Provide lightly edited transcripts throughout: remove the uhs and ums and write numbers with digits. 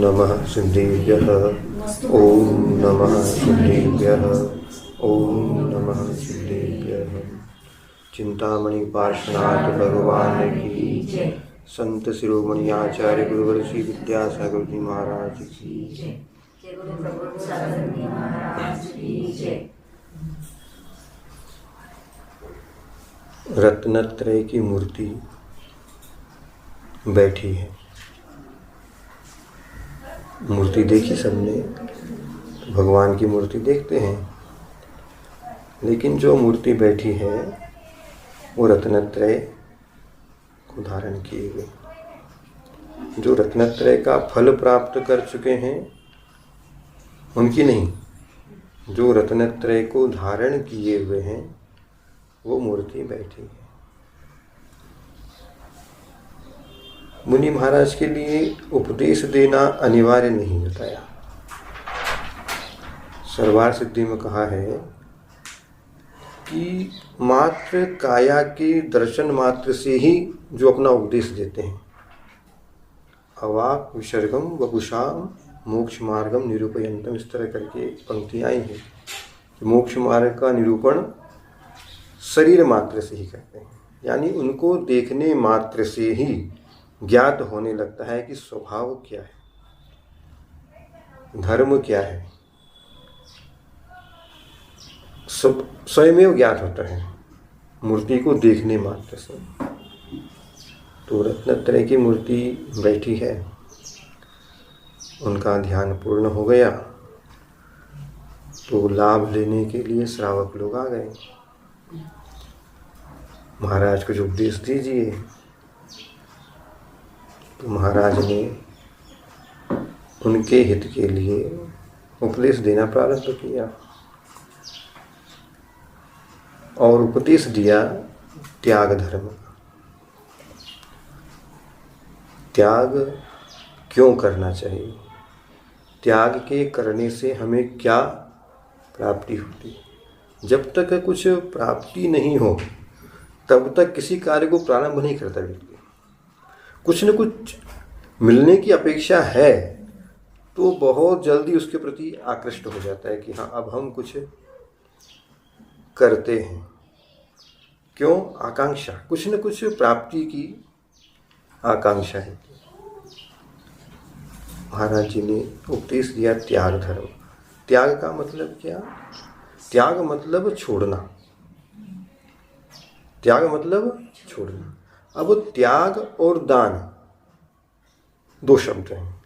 नमः सिद्धेभ्यः। ओम नमः सिद्धेभ्यः। ओम नमः सिद्धेभ्यः। चिंतामणि पार्श्वनाथ भगवान की, संत शिरोमणि आचार्य गुरुवर श्री विद्यासागर जी महाराज की। रत्नत्रय की मूर्ति बैठी है। मूर्ति देखी सबने, भगवान की मूर्ति देखते हैं, लेकिन जो मूर्ति बैठी है वो रत्नत्रय को धारण किए हुए। जो रत्नत्रय का फल प्राप्त कर चुके हैं उनकी नहीं, जो रत्नत्रय को धारण किए हुए हैं वो मूर्ति बैठी है। मुनि महाराज के लिए उपदेश देना अनिवार्य नहीं बताया। सर्वार सिद्धि में कहा है कि मात्र काया के दर्शन मात्र से ही जो अपना उपदेश देते हैं, अवाक विसर्गम वपुषाम मोक्ष मार्गम निरूपयंतम, इस तरह करके पंक्तियाँ आई हैं कि मोक्ष मार्ग का निरूपण शरीर मात्र से ही करते हैं, यानी उनको देखने मात्र से ही ज्ञात होने लगता है कि स्वभाव क्या है, धर्म क्या है, सब स्वयं ज्ञात होता है मूर्ति को देखने मात्र से। तो रत्नत्रय की मूर्ति बैठी है, उनका ध्यान पूर्ण हो गया तो लाभ लेने के लिए श्रावक लोग आ गए। महाराज कुछ उपदेश दीजिए। तो महाराज ने उनके हित के लिए उपदेश देना प्रारंभ किया और उपदेश दिया त्याग धर्म का। त्याग क्यों करना चाहिए, त्याग के करने से हमें क्या प्राप्ति होती है। जब तक कुछ प्राप्ति नहीं हो तब तक किसी कार्य को प्रारंभ नहीं करता व्यक्ति। कुछ न कुछ मिलने की अपेक्षा है तो बहुत जल्दी उसके प्रति आकृष्ट हो जाता है कि हाँ अब हम कुछ करते हैं। क्यों? आकांक्षा, कुछ न कुछ प्राप्ति की आकांक्षा है। महाराज जी ने उपदेश दिया त्याग धर्म। त्याग का मतलब क्या? त्याग मतलब छोड़ना। त्याग मतलब छोड़ना। अब त्याग और दान दो शब्द हैं,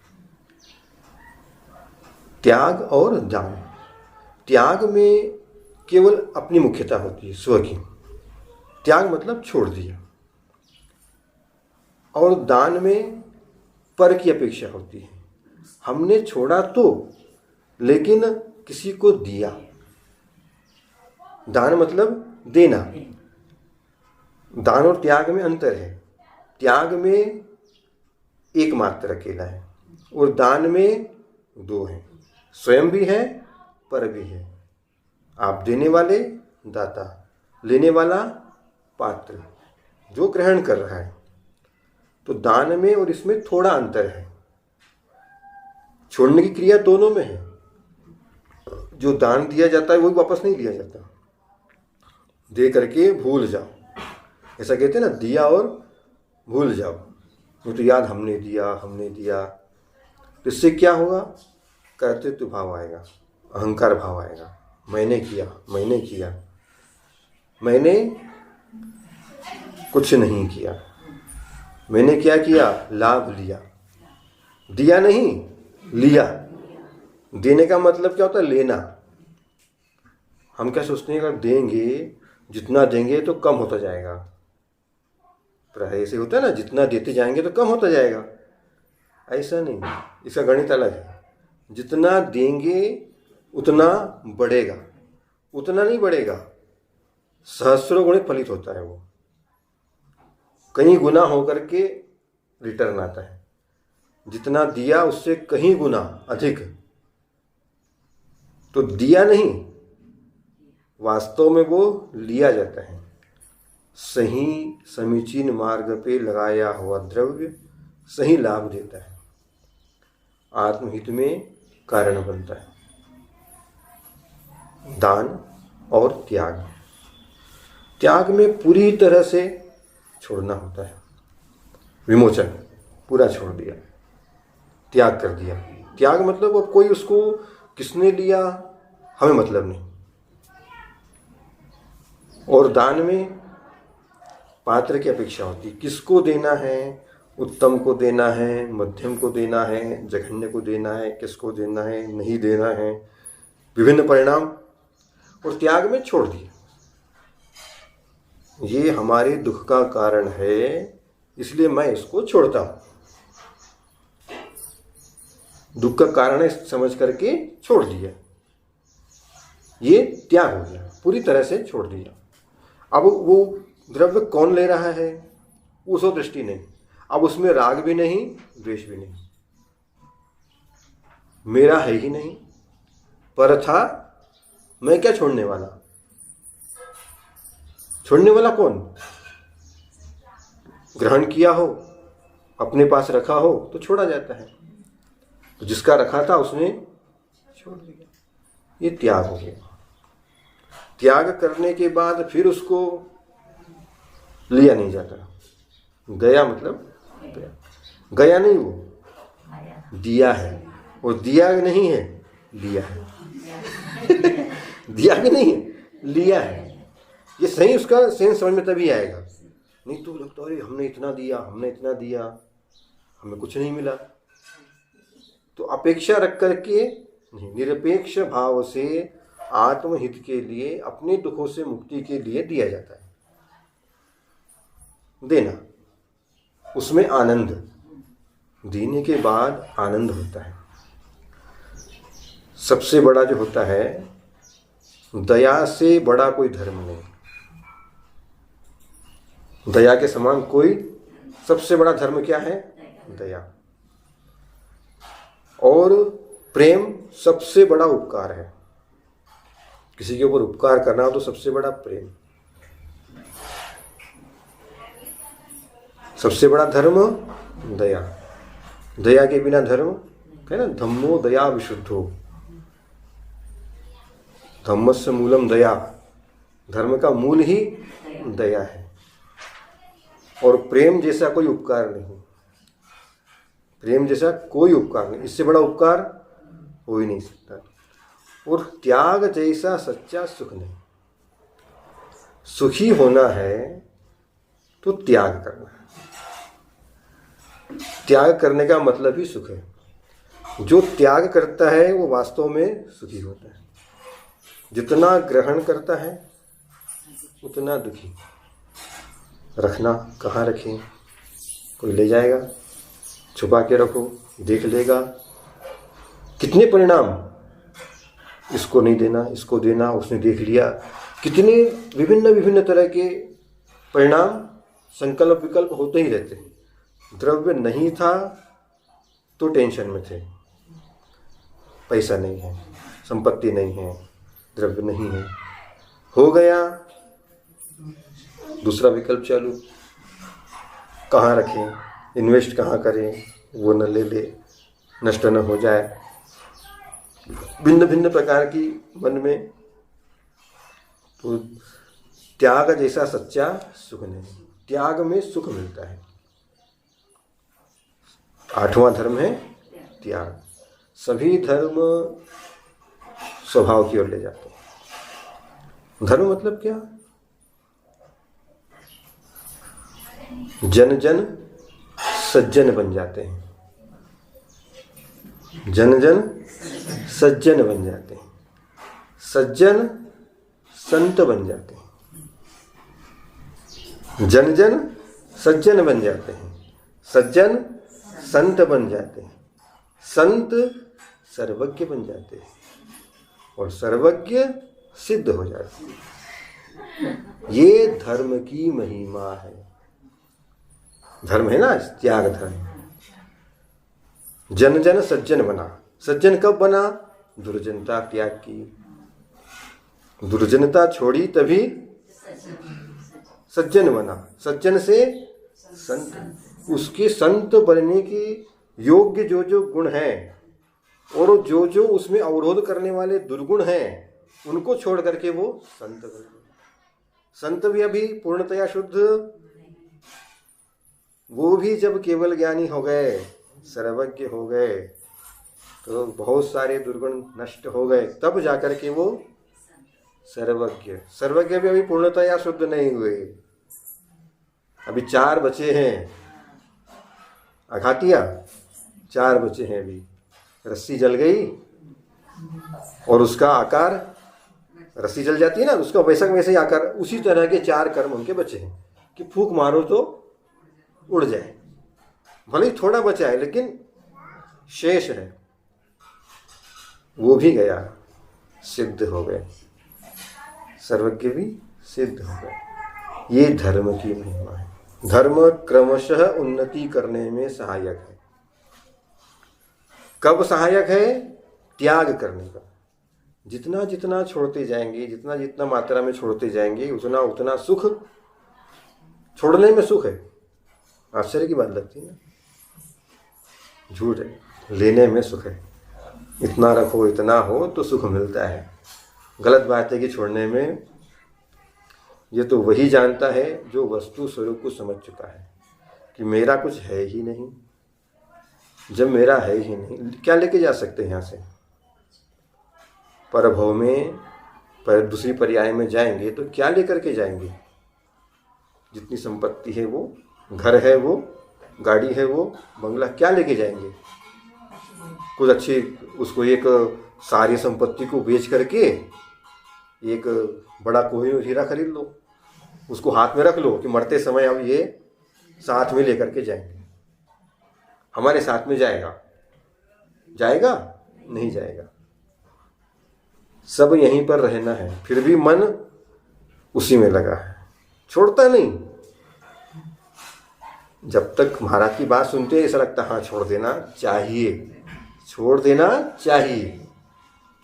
त्याग और दान। त्याग में केवल अपनी मुख्यता होती है, स्व की। त्याग मतलब छोड़ दिया। और दान में पर की अपेक्षा होती है। हमने छोड़ा तो, लेकिन किसी को दिया। दान मतलब देना। दान और त्याग में अंतर है। त्याग में एक मात्र अकेला है और दान में दो हैं, स्वयं भी है पर भी है। आप देने वाले दाता, लेने वाला पात्र, जो ग्रहण कर रहा है। तो दान में और इसमें थोड़ा अंतर है। छोड़ने की क्रिया दोनों में है। जो दान दिया जाता है वो वापस नहीं लिया जाता। दे करके भूल जाओ, ऐसा कहते हैं ना, दिया और भूल जाओ। वो तो याद हमने दिया। तो इससे क्या होगा? कर्तृत्व भाव आएगा, अहंकार भाव आएगा। मैंने किया, मैंने कुछ नहीं किया। मैंने क्या किया? लाभ लिया। दिया नहीं, लिया। देने का मतलब क्या होता है? लेना। हम क्या सोचते हैं, अगर देंगे, जितना देंगे तो कम होता जाएगा। प्राय ऐसे होता है ना, जितना देते जाएंगे तो कम होता जाएगा। ऐसा नहीं, इसका गणित अलग है। जितना देंगे उतना बढ़ेगा, उतना नहीं बढ़ेगा, सहस्रों गुणित फलित होता है। वो कहीं गुना होकर के रिटर्न आता है। जितना दिया उससे कहीं गुना अधिक। तो दिया नहीं, वास्तव में वो लिया जाता है। सही समीचीन मार्ग पे लगाया हुआ द्रव्य सही लाभ देता है। आत्महित में कारण बनता है। दान और त्याग, त्याग में पूरी तरह से छोड़ना होता है। विमोचन, पूरा छोड़ दिया, त्याग कर दिया। त्याग मतलब अब कोई उसको किसने लिया हमें मतलब नहीं। और दान में पात्र की अपेक्षा होती है, किसको देना है, उत्तम को देना है, मध्यम को देना है, जघन्य को देना है, किसको देना है, नहीं देना है, विभिन्न परिणाम। और त्याग में छोड़ दिया, ये हमारे दुख का कारण है, इसलिए मैं इसको छोड़ता हूं। दुख का कारण है समझ करके छोड़ दिया, ये त्याग हो गया, पूरी तरह से छोड़ दिया। अब वो द्रव्य कौन ले रहा है उसको दृष्टि नहीं, अब उसमें राग भी नहीं, द्वेष भी नहीं, मेरा है ही नहीं, पर था, मैं क्या छोड़ने वाला। छोड़ने वाला कौन, ग्रहण किया हो, अपने पास रखा हो तो छोड़ा जाता है, तो जिसका रखा था उसने छोड़ दिया, ये त्याग हो गया। त्याग करने के बाद फिर उसको लिया नहीं जाता। गया मतलब गया नहीं, वो दिया है, और दिया नहीं है, लिया है। दिया भी नहीं है, लिया है। ये सही उसका सेंस समझ में तभी आएगा, नहीं तो लगता अरे हमने इतना दिया, हमने इतना दिया, हमें कुछ नहीं मिला। तो अपेक्षा रख करके नहीं, निरपेक्ष भाव से आत्महित के लिए, अपने दुखों से मुक्ति के लिए दिया जाता है। देना, उसमें आनंद, देने के बाद आनंद होता है। सबसे बड़ा जो होता है, दया से बड़ा कोई धर्म नहीं, दया के समान कोई, सबसे बड़ा धर्म क्या है, दया। और प्रेम सबसे बड़ा उपकार है, किसी के ऊपर उपकार करना हो तो सबसे बड़ा प्रेम। सबसे बड़ा धर्म दया, दया के बिना धर्म है ना, धम्मो दया विशुद्धो, धम्मस्य मूलम दया, धर्म का मूल ही दया है। और प्रेम जैसा कोई उपकार नहीं, प्रेम जैसा कोई उपकार नहीं, इससे बड़ा उपकार हो ही नहीं सकता। और त्याग जैसा सच्चा सुख नहीं। सुखी होना है तो त्याग करना है, त्याग करने का मतलब ही सुख है। जो त्याग करता है वो वास्तव में सुखी होता है। जितना ग्रहण करता है उतना दुखी। रखना कहाँ रखें, कोई ले जाएगा, छुपा के रखो, देख लेगा, कितने परिणाम, इसको नहीं देना, इसको देना, उसने देख लिया, कितने विभिन्न तरह के परिणाम, संकल्प विकल्प होते ही रहते हैं। द्रव्य नहीं था तो टेंशन में थे, पैसा नहीं है, संपत्ति नहीं है, द्रव्य नहीं है, हो गया, दूसरा विकल्प चालू, कहाँ रखें, इन्वेस्ट कहाँ करें, वो न ले ले, नष्ट न हो जाए, भिन्न भिन्न प्रकार की मन में। तो त्याग जैसा सच्चा सुख नहीं, त्याग में सुख मिलता है। 8वां धर्म है त्याग। सभी धर्म स्वभाव की ओर ले जाते हैं। धर्म मतलब क्या, जन जन सज्जन बन जाते हैं, जन जन सज्जन बन जाते हैं, सज्जन संत बन जाते हैं, जन जन सज्जन बन जाते हैं, सज्जन संत बन जाते हैं, संत सर्वज्ञ बन जाते हैं, और सर्वज्ञ सिद्ध हो जाते हैं। ये धर्म की महिमा है। धर्म है ना, त्याग धर्म। जन जन सज्जन बना। सज्जन कब बना, दुर्जनता त्याग की, दुर्जनता छोड़ी तभी सज्जन बना। सज्जन से संत, उसके संत बनने की योग्य जो जो गुण हैं और जो जो उसमें अवरोध करने वाले दुर्गुण हैं उनको छोड़ करके वो संत बन गए। संत भी अभी पूर्णतया शुद्ध, वो भी जब केवल ज्ञानी हो गए, सर्वज्ञ हो गए, तो बहुत सारे दुर्गुण नष्ट हो गए, तब जाकर के वो सर्वज्ञ। सर्वज्ञ भी अभी पूर्णतया शुद्ध नहीं हुए, अभी 4 बचे हैं। अघातिया 4 बचे हैं अभी। रस्सी जल गई और उसका आकार, रस्सी जल जाती है ना, उसका वैसा वैसे ही आकार, उसी तरह के 4 कर्म उनके बचे हैं कि फूंक मारो तो उड़ जाए। भले ही थोड़ा बचा है लेकिन शेष है, वो भी गया, सिद्ध हो गए। सर्वज्ञ भी सिद्ध हो गए। ये धर्म की महिमा है। धर्म क्रमशः उन्नति करने में सहायक है। कब सहायक है? त्याग करने का। जितना जितना छोड़ते जाएंगे, जितना जितना मात्रा में छोड़ते जाएंगे, उतना उतना सुख, छोड़ने में सुख है। आश्चर्य की बात लगती है ना? झूठ है, लेने में सुख है। इतना रखो, इतना हो तो सुख मिलता है। गलत बात है कि छोड़ने में। ये तो वही जानता है जो वस्तु स्वरूप को समझ चुका है कि मेरा कुछ है ही नहीं। जब मेरा है ही नहीं, क्या लेके जा सकते हैं यहाँ से? परभव में पर दूसरी पर्याय में जाएंगे तो क्या लेकर के जाएंगे? जितनी संपत्ति है वो, घर है वो, गाड़ी है वो, बंगला, क्या लेके जाएंगे? कुछ अच्छी, उसको एक सारी संपत्ति को बेच करके एक बड़ा कोहिनूर हीरा खरीद लो, उसको हाथ में रख लो कि मरते समय हम ये साथ में लेकर के जाएंगे। हमारे साथ में जाएगा? जाएगा? नहीं जाएगा। सब यहीं पर रहना है, फिर भी मन उसी में लगा है, छोड़ता नहीं। जब तक महाराज की बात सुनते ऐसा लगता हाँ छोड़ देना चाहिए, छोड़ देना चाहिए।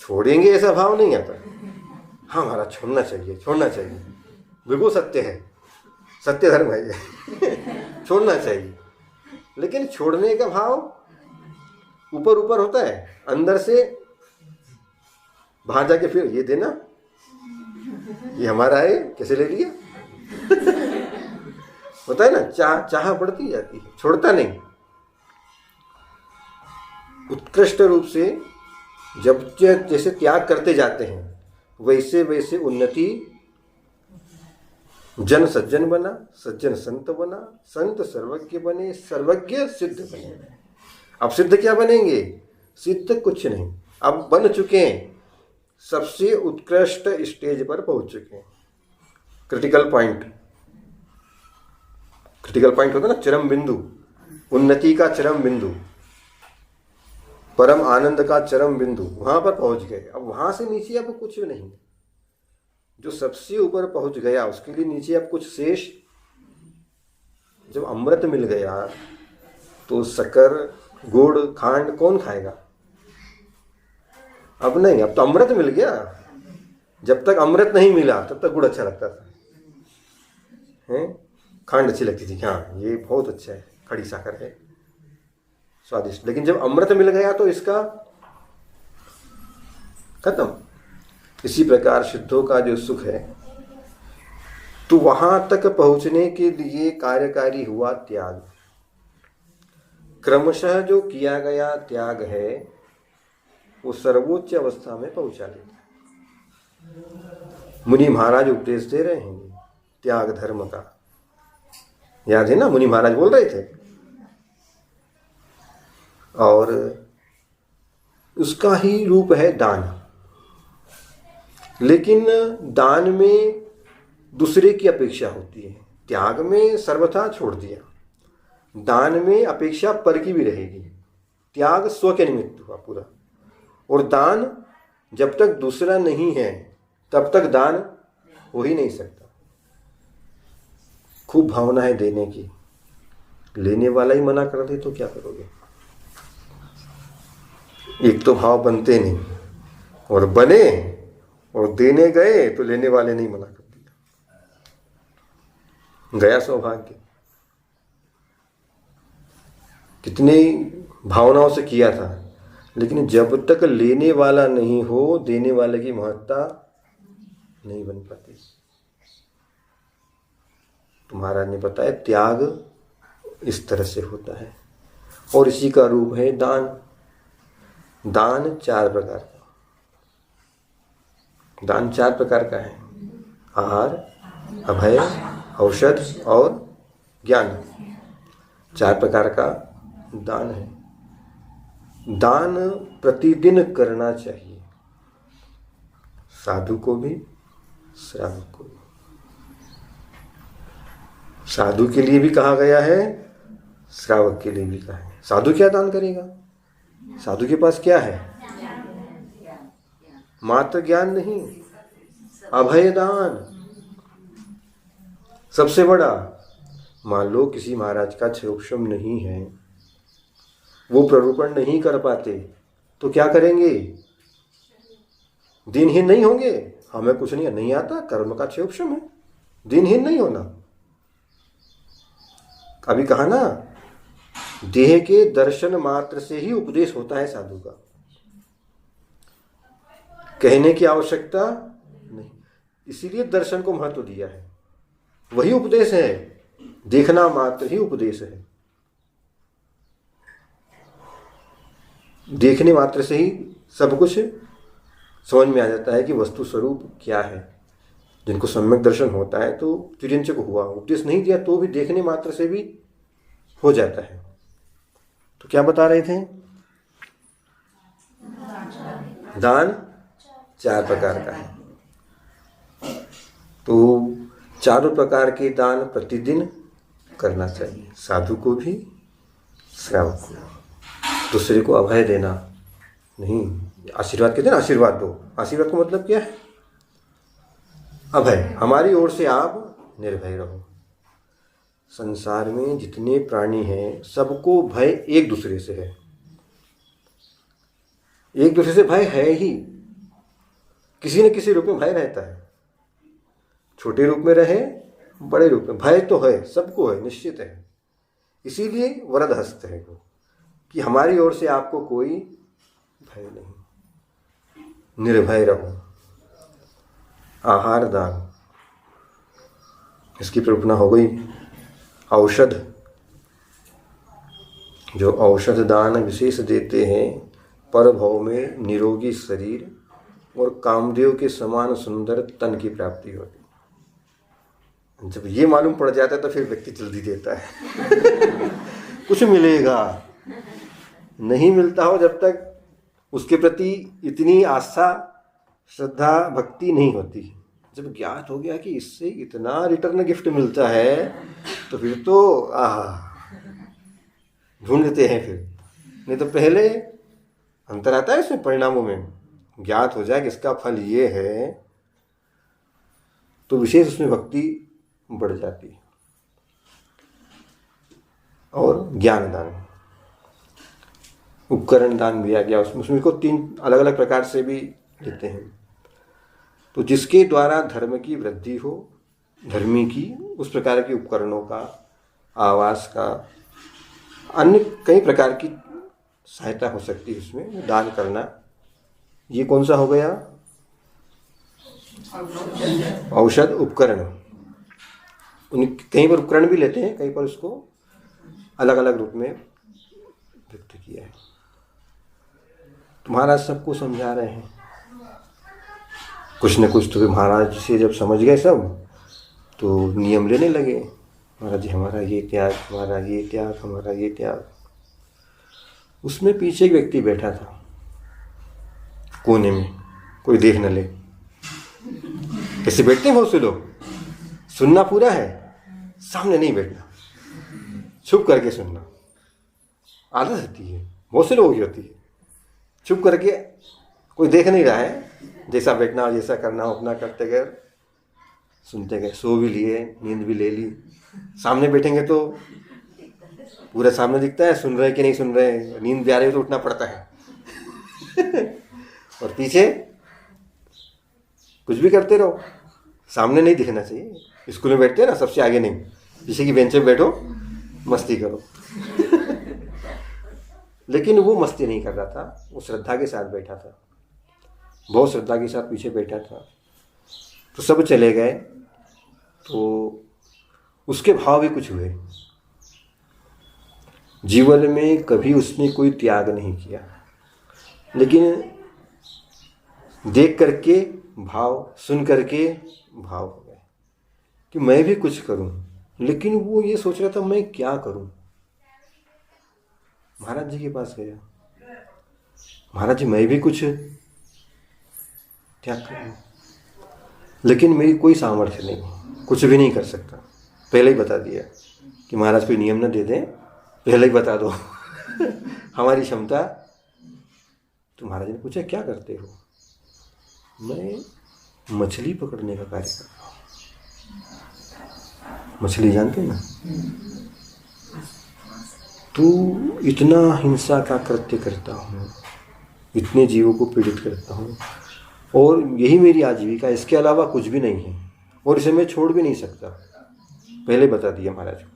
छोड़ेंगे ऐसा भाव नहीं आता। हाँ महाराज छोड़ना चाहिए, छोड़ना चाहिए, बिल्कुल सत्य है, सत्य धर्म है ये छोड़ना चाहिए। लेकिन छोड़ने का भाव ऊपर ऊपर होता है, अंदर से बाहर जाके फिर ये देना, ये हमारा है, कैसे ले लिया होता है ना। चाह बढ़ती जाती है, छोड़ता नहीं। उत्कृष्ट रूप से जब जैसे त्याग करते जाते हैं वैसे वैसे उन्नति। जन सज्जन बना, सज्जन संत बना, संत सर्वज्ञ बने, सर्वज्ञ सिद्ध बने। अब सिद्ध क्या बनेंगे? सिद्ध कुछ नहीं, अब बन चुके हैं, सबसे उत्कृष्ट स्टेज पर पहुंच चुके हैं। क्रिटिकल पॉइंट, क्रिटिकल पॉइंट होता है ना, चरम बिंदु, उन्नति का चरम बिंदु, परम आनंद का चरम बिंदु, वहां पर पहुंच गए। अब वहां से नीचे अब कुछ नहीं। जो सबसे ऊपर पहुंच गया उसके लिए नीचे अब कुछ शेष। जब अमृत मिल गया तो शक्कर, गुड़, खांड कौन खाएगा? अब नहीं, अब तो अमृत मिल गया। जब तक अमृत नहीं मिला तब तक गुड़ अच्छा लगता था, हैं? खांड अच्छी लगती थी, हाँ ये बहुत अच्छा है, खड़ी साकर है, स्वादिष्ट। लेकिन जब अमृत मिल गया तो इसका खत्म। इसी प्रकार सिद्धों का जो सुख है, तो वहां तक पहुंचने के लिए कार्यकारी हुआ त्याग। क्रमशः जो किया गया त्याग है वो सर्वोच्च अवस्था में पहुंचा देता है। मुनि महाराज उपदेश दे रहे हैं त्याग धर्म का, याद है ना? मुनि महाराज बोल रहे थे, और उसका ही रूप है दान। लेकिन दान में दूसरे की अपेक्षा होती है, त्याग में सर्वथा छोड़ दिया। दान में अपेक्षा पर की भी रहेगी, त्याग स्व के निमित्त हुआ पूरा। और दान जब तक दूसरा नहीं है तब तक दान हो ही नहीं सकता। खूब भावना है देने की, लेने वाला ही मना कर दे तो क्या करोगे? एक तो भाव बनते नहीं, और बने और देने गए तो लेने वाले नहीं मना कर दिया, गया सौभाग्य। कितने भावनाओं से किया था, लेकिन जब तक लेने वाला नहीं हो देने वाले की महत्ता नहीं बन पाती। तो महाराज ने बताया त्याग इस तरह से होता है, और इसी का रूप है दान। दान 4 प्रकार का, दान 4 प्रकार का है, आहार, अभय, औषध और ज्ञान। 4 प्रकार का दान है। दान प्रतिदिन करना चाहिए, साधु को भी श्रावक को भी। साधु के लिए भी कहा गया है, श्रावक के लिए भी कहा है। साधु क्या दान करेगा? साधु के पास क्या है? मात्र ज्ञान नहीं, अभय दान सबसे बड़ा। मान लो किसी महाराज का क्षयोपशम नहीं है, वो प्ररूपण नहीं कर पाते, तो क्या करेंगे? दिनहीन नहीं होंगे। हमें कुछ नहीं आता, कर्म का क्षयोपशम है, दिनहीन नहीं होना। अभी कहा ना, देह के दर्शन मात्र से ही उपदेश होता है साधु का, कहने की आवश्यकता नहीं। इसीलिए दर्शन को महत्व दिया है, वही उपदेश है, देखना मात्र ही उपदेश है। देखने मात्र से ही सब कुछ समझ में आ जाता है कि वस्तु स्वरूप क्या है। जिनको सम्यक दर्शन होता है तो तिर्यंचक हुआ, उपदेश नहीं दिया तो भी देखने मात्र से भी हो जाता है। तो क्या बता रहे थे? दान 4 प्रकार का है। तो 4 प्रकार के दान प्रतिदिन करना चाहिए, साधु को भी श्रावक को भी। दूसरे को अभय देना नहीं, आशीर्वाद कहते हैं ना, आशीर्वाद दो। आशीर्वाद का मतलब क्या है? अभय, हमारी ओर से आप निर्भय रहो। संसार में जितने प्राणी हैं सबको भय एक दूसरे से है, एक दूसरे से भय है ही। किसी न किसी रूप में भय रहता है, छोटे रूप में रहे बड़े रूप में, भय तो है, सबको है, निश्चित है। इसीलिए वरद हस्त है वो, कि हमारी ओर से आपको कोई भय नहीं, निर्भय रहो। आहार दान, इसकी कल्पना हो गई। औषध, जो औषध दान विशेष देते हैं, पर भव में निरोगी शरीर और कामदेव के समान सुंदर तन की प्राप्ति होती। जब ये मालूम पड़ जाता है तो फिर व्यक्ति जल्दी देता है। कुछ मिलेगा, नहीं मिलता हो जब तक उसके प्रति इतनी आस्था श्रद्धा भक्ति नहीं होती। जब ज्ञात हो गया कि इससे इतना रिटर्न गिफ्ट मिलता है तो फिर तो ढूंढते हैं फिर। नहीं तो पहले अंतर आता है इसमें परिणामों में। ज्ञात हो जाए कि इसका फल ये है तो विशेष उसमें भक्ति बढ़ जाती है। और ज्ञान दान, उपकरण दान दिया गया, उसमें को 3 अलग अलग प्रकार से भी देते हैं। तो जिसके द्वारा धर्म की वृद्धि हो, धर्मी की, उस प्रकार के उपकरणों का, आवास का, अन्य कई प्रकार की सहायता हो सकती है उसमें दान करना। ये कौन सा हो गया? औषध उपकरण। कहीं पर उपकरण भी लेते हैं, कहीं पर उसको अलग अलग रूप में व्यक्त किया है। महाराज सबको समझा रहे हैं, कुछ न कुछ तो महाराज से जब समझ गए सब तो नियम लेने लगे। महाराज जी हमारा ये त्याग, हमारा ये त्याग, हमारा ये त्याग। उसमें पीछे एक व्यक्ति बैठा था कोने में, कोई देख न ले। कैसे बैठते हैं बहुत से लोग, सुनना पूरा है, सामने नहीं बैठना, छुप करके सुनना आदत होती है, बहुत से लोगों की होती है। छुप करके, कोई देख नहीं रहा है, जैसा बैठना हो जैसा करना हो अपना करते गए, सुनते गए, सो भी लिए, नींद भी ले ली। सामने बैठेंगे तो पूरा सामने दिखता है, सुन रहे कि नहीं सुन रहे, नींद भी आ रही हो तो उठना पड़ता है। और पीछे कुछ भी करते रहो, सामने नहीं दिखना चाहिए। स्कूल में बैठते हैं ना, सबसे आगे नहीं, पीछे की बेंच पे बैठो, मस्ती करो। लेकिन वो मस्ती नहीं कर रहा था, वो श्रद्धा के साथ बैठा था, बहुत श्रद्धा के साथ पीछे बैठा था। तो सब चले गए, तो उसके भाव भी कुछ हुए। जीवन में कभी उसने कोई त्याग नहीं किया, लेकिन देख करके भाव, सुन करके भाव हो गए कि मैं भी कुछ करूं। लेकिन वो ये सोच रहा था मैं क्या करूं। महाराज जी के पास गया, महाराज जी मैं भी कुछ त्याग करूं, लेकिन मेरी कोई सामर्थ्य नहीं, कुछ भी नहीं कर सकता। पहले ही बता दिया कि महाराज कोई नियम न दे दें, पहले ही बता दो हमारी क्षमता। तो महाराज ने पूछा क्या करते हो? मैं मछली पकड़ने का कार्य कर रहा हूँ। मछली जानते ना? तो इतना हिंसा का कृत्य करता हूँ, इतने जीवों को पीड़ित करता हूँ, और यही मेरी आजीविका, इसके अलावा कुछ भी नहीं है, और इसे मैं छोड़ भी नहीं सकता। पहले बता दिया महाराज को।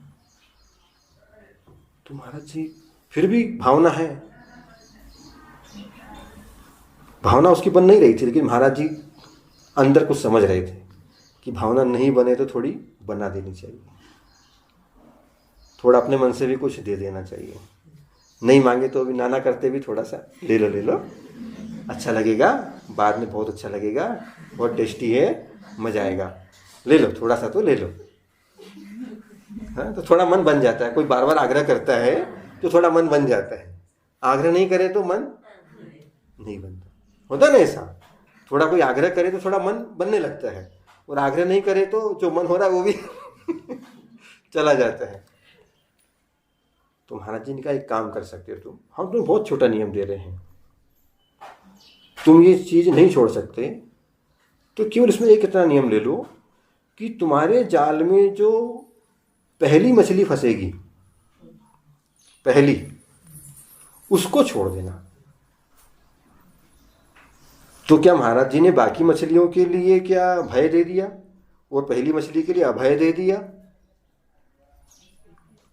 तो महाराज जी फिर भी भावना है, भावना उसकी बन नहीं रही थी, लेकिन महाराज जी अंदर कुछ समझ रहे थे कि भावना नहीं बने तो थोड़ी बना देनी चाहिए, थोड़ा अपने मन से भी कुछ दे देना चाहिए। नहीं मांगे तो भी नाना करते भी थोड़ा सा ले लो, अच्छा लगेगा, बाद में बहुत अच्छा लगेगा, बहुत टेस्टी है, मजा आएगा, ले लो थोड़ा सा तो ले लो। हाँ, तो थोड़ा मन बन जाता है। कोई बार बार आग्रह करता है तो थोड़ा मन बन जाता है, आग्रह नहीं करे तो मन नहीं बनता, होता ना ऐसा। थोड़ा कोई आग्रह करे तो थोड़ा मन बनने लगता है, और आग्रह नहीं करे तो जो मन हो रहा है वो भी चला जाता है। तो महाराज जी ने कहा एक काम कर सकते हो तुम, हम तुम्हें बहुत छोटा नियम दे रहे हैं, तुम ये चीज नहीं छोड़ सकते तो केवल इसमें एक इतना नियम ले लो कि तुम्हारे जाल में जो पहली मछली फंसेगी, पहली, उसको छोड़ देना। तो क्या महाराज जी ने बाकी मछलियों के लिए क्या भय दे दिया और पहली मछली के लिए अभय दे दिया?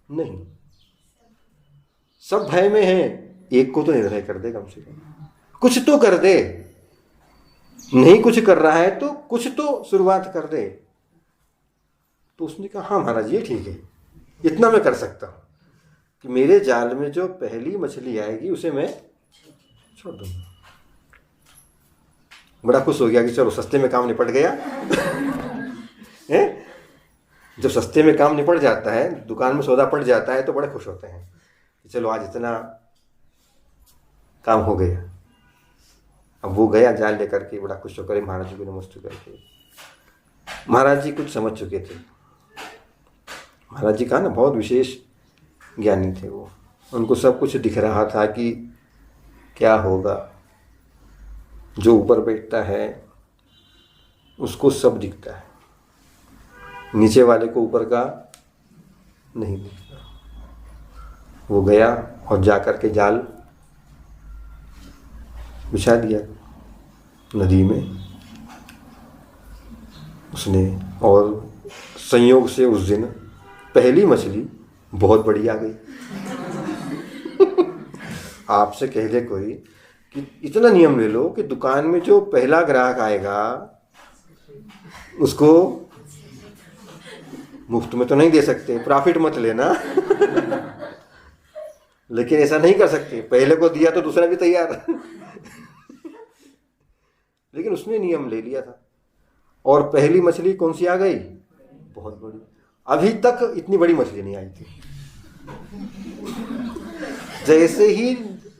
नहीं, सब भय में है, एक को तो निर्भय कर दे, कम से कम कुछ तो कर दे। नहीं कुछ कर रहा है तो कुछ तो शुरुआत कर दे। तो उसने कहा हाँ महाराज ये ठीक है, इतना मैं कर सकता हूं कि मेरे जाल में जो पहली मछली आएगी उसे मैं छोड़ दूंगा। बड़ा खुश हो गया कि चलो सस्ते में काम निपट गया जब सस्ते में काम निपट जाता है, दुकान में सौदा पड़ जाता है, तो बड़े खुश होते हैं कि चलो आज इतना काम हो गया। अब वो गया जाल लेकर के, बड़ा खुश होकर महाराज जी को नमस्ते करके। महाराज जी कुछ समझ चुके थे। महाराज जी का ना बहुत विशेष ज्ञानी थे वो, उनको सब कुछ दिख रहा था कि क्या होगा। जो ऊपर बैठता है उसको सब दिखता है, नीचे वाले को ऊपर का नहीं दिखता। वो गया और जाकर के जाल बिछा दिया नदी में उसने, और संयोग से उस दिन पहली मछली बहुत बड़ी आ गई। आपसे कह दे कोई कि इतना नियम ले लो कि दुकान में जो पहला ग्राहक आएगा उसको मुफ्त में तो नहीं दे सकते, प्रॉफिट मत लेना लेकिन ऐसा नहीं कर सकते, पहले को दिया तो दूसरा भी तैयार लेकिन उसने नियम ले लिया था, और पहली मछली कौन सी आ गई? बहुत बड़ी। अभी तक इतनी बड़ी मछली नहीं आई थी। जैसे ही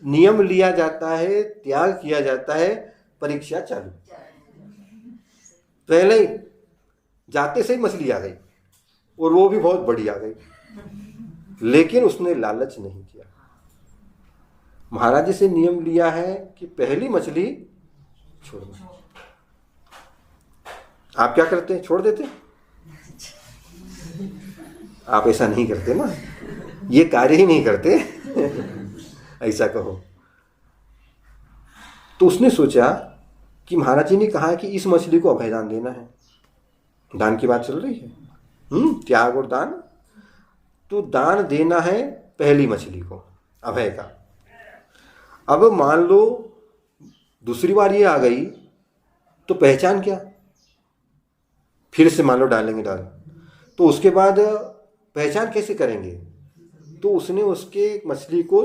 नियम लिया जाता है, त्याग किया जाता है, परीक्षा चालू। पहले ही जाते से ही मछली आ गई, और वो भी बहुत बड़ी आ गई, लेकिन उसने लालच नहीं किया। महाराज जी से नियम लिया है कि पहली मछली छोड़ना। आप क्या करते हैं? छोड़ देते? आप ऐसा नहीं करते ना, ये कार्य ही नहीं करते ऐसा कहो। तो उसने सोचा कि महाराज जी ने कहा कि इस मछली को अभयदान देना है, दान की बात चल रही है, त्याग और दान। तो दान देना है पहली मछली को, अभय का। अब मान लो दूसरी बार ये आ गई तो पहचान क्या, फिर से मान लो डालेंगे डाल, तो उसके बाद पहचान कैसे करेंगे? तो उसने उसके मछली को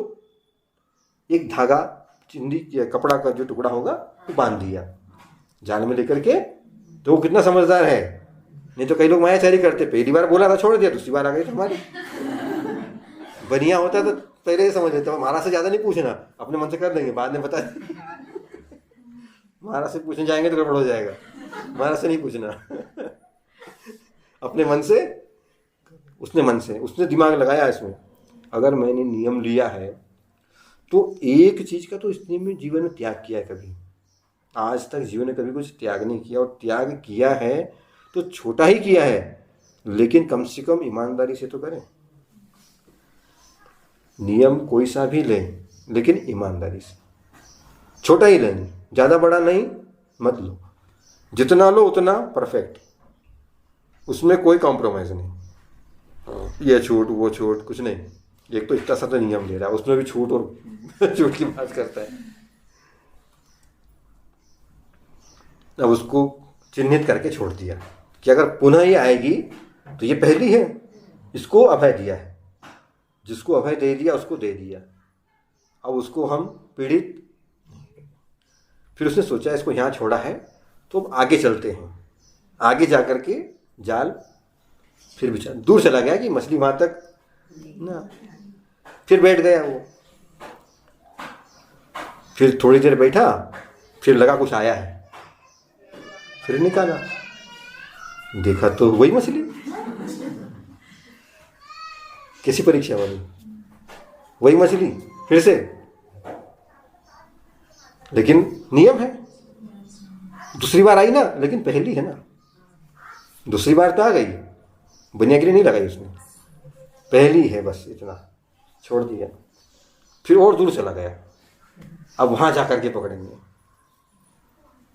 एक धागा, चिंदी या कपड़ा का जो टुकड़ा होगा वो बांध दिया जाल में लेकर के। तो वो कितना समझदार है, नहीं तो कई लोग मायाचारी करते, पहली बार बोला था छोड़ दिया, दूसरी बार आ गई तो हमारी। बढ़िया होता तो पहले ही समझ लेते, महाराज से ज्यादा नहीं पूछना, अपने मन से कर देंगे, बाद में बता महाराज से पूछने जाएंगे तो गड़बड़ हो जाएगा, महाराज से नहीं पूछना। अपने मन से, उसने दिमाग लगाया इसमें, अगर मैंने नियम लिया है तो एक चीज का तो इसने में जीवन में त्याग किया है, कभी आज तक जीवन में कभी कुछ त्याग नहीं किया, और त्याग किया है तो छोटा ही किया है, लेकिन कम से कम ईमानदारी से तो करें। नियम कोई सा भी लें लेकिन ईमानदारी से, छोटा ही लें, ज्यादा बड़ा नहीं मत लो, जितना लो उतना परफेक्ट, उसमें कोई कॉम्प्रोमाइज नहीं, ये छूट वो छूट कुछ नहीं। एक तो इतना सा तो नियम ले रहा है, उसमें भी छूट और छूट की बात करता है। अब उसको चिन्हित करके छोड़ दिया कि अगर पुनः ये आएगी तो ये पहली है, इसको अभय दिया है, जिसको अभय दे दिया उसको दे दिया, अब उसको हम पीड़ित। फिर उसने सोचा इसको यहाँ छोड़ा है तो अब आगे चलते हैं, आगे जाकर के जाल फिर बिछा, दूर चला गया कि मछली वहां तक ना, फिर बैठ गया वो, फिर थोड़ी देर बैठा, फिर लगा कुछ आया है, फिर निकाला, देखा तो वही मछली, कैसी परीक्षा वाली, वही मछली फिर से, लेकिन नियम है, दूसरी बार आई ना, लेकिन पहली है ना, दूसरी बार तो आ गई, बनियागिरी नहीं लगाई उसने, पहली है बस इतना, छोड़ दिया, फिर और दूर चला गया, अब वहां जाकर के पकड़ेंगे,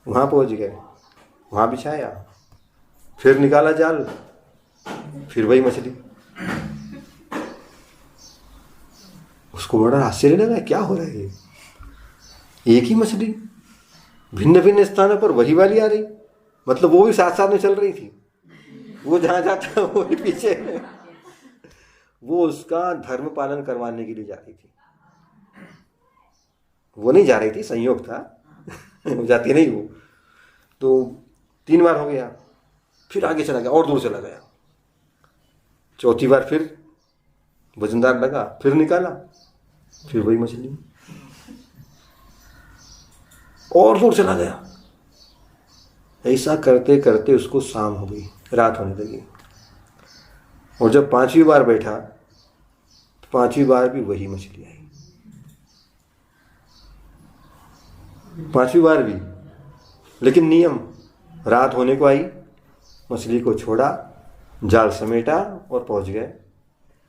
वहां पहुंच गए, वहां बिछाया, फिर निकाला जाल, फिर वही मछली। उसको बड़ा आश्चर्य लगा, क्या हो रहा है ये, एक ही मछली भिन्न भिन्न स्थानों पर वही वाली आ रही, मतलब वो भी साथ साथ में चल रही थी, वो जहां जाता वो भी पीछे, वो उसका धर्म पालन करवाने के लिए जा रही थी, वो नहीं जा रही थी, संयोग था। वो जाती नहीं वो, तो 3 बार हो गया, फिर आगे चला गया और दूर चला गया, चौथी बार फिर वजनदार लगा, फिर निकाला, फिर वही मछली, और दूर चला गया। ऐसा करते करते उसको शाम हो गई, रात होने लगी, और जब 5वीं बार बैठा तो 5वीं बार भी वही मछली आई, 5वीं बार भी, लेकिन नियम, रात होने को आई, मछली को छोड़ा, जाल समेटा और पहुंच गए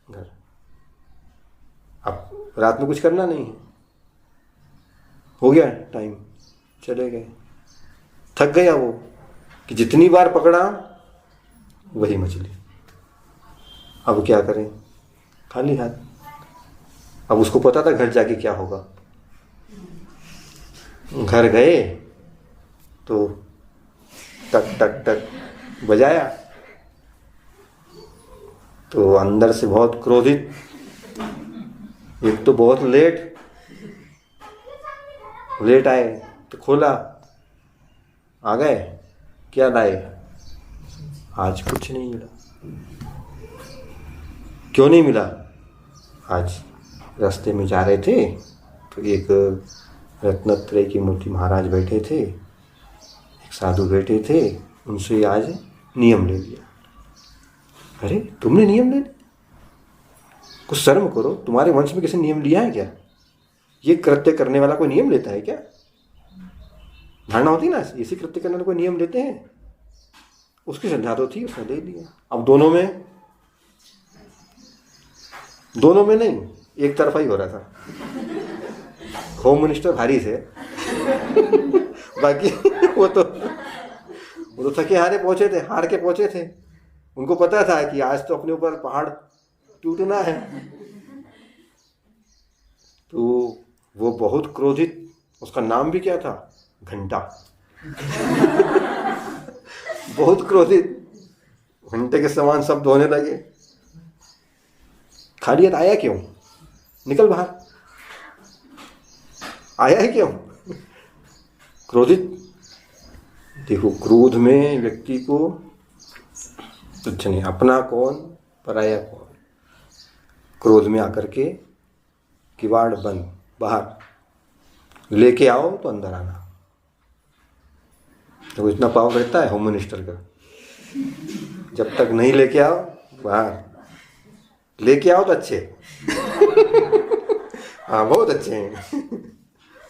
घर। अब रात में कुछ करना नहीं है, हो गया टाइम, चले गए। थक गया वो कि जितनी बार पकड़ा वही मछली, अब क्या करें, खाली हाथ। अब उसको पता था घर जाके क्या होगा, घर गए तो टक टक टक बजाया, तो अंदर से बहुत क्रोधित, एक तो बहुत लेट आए, तो खोला, आ गए, क्या लाए, आज कुछ नहीं मिला। क्यों नहीं मिला? आज रास्ते में जा रहे थे तो एक रत्नत्रय की मूर्ति महाराज बैठे थे, एक साधु बैठे थे, उनसे आज नियम ले लिया। अरे तुमने नियम ले लिया, कुछ शर्म करो, तुम्हारे वंश में किसी नियम लिया है क्या? ये कृत्य करने वाला कोई नियम लेता है क्या? धारणा होती ना, इसी कृत्य करने वाले कोई नियम लेते हैं, उसकी श्रद्धा तो थी, उसने ले लिया। अब दोनों में नहीं, एक तरफा ही हो रहा था। होम मिनिस्टर भारी से बाकी वो तो थके हारे पहुंचे थे, हार के पहुंचे थे। उनको पता था कि आज तो अपने ऊपर पहाड़ टूटना है। तो वो बहुत क्रोधित, उसका नाम भी क्या था? घंटा। बहुत क्रोधित, घंटे के समान शब्द होने लगे। खालियत आया क्यों? निकल बाहर। आया है क्यों? क्रोधित। देखो, क्रोध में व्यक्ति को कुछ नहीं, अपना कौन पराया कौन। क्रोध में आकर के किवाड़ बंद, बाहर लेके आओ तो अंदर आना। तो इतना पावर रहता है होम मिनिस्टर का, जब तक नहीं लेके आओ बाहर, लेके आओ तो अच्छे। हाँ बहुत अच्छे हैं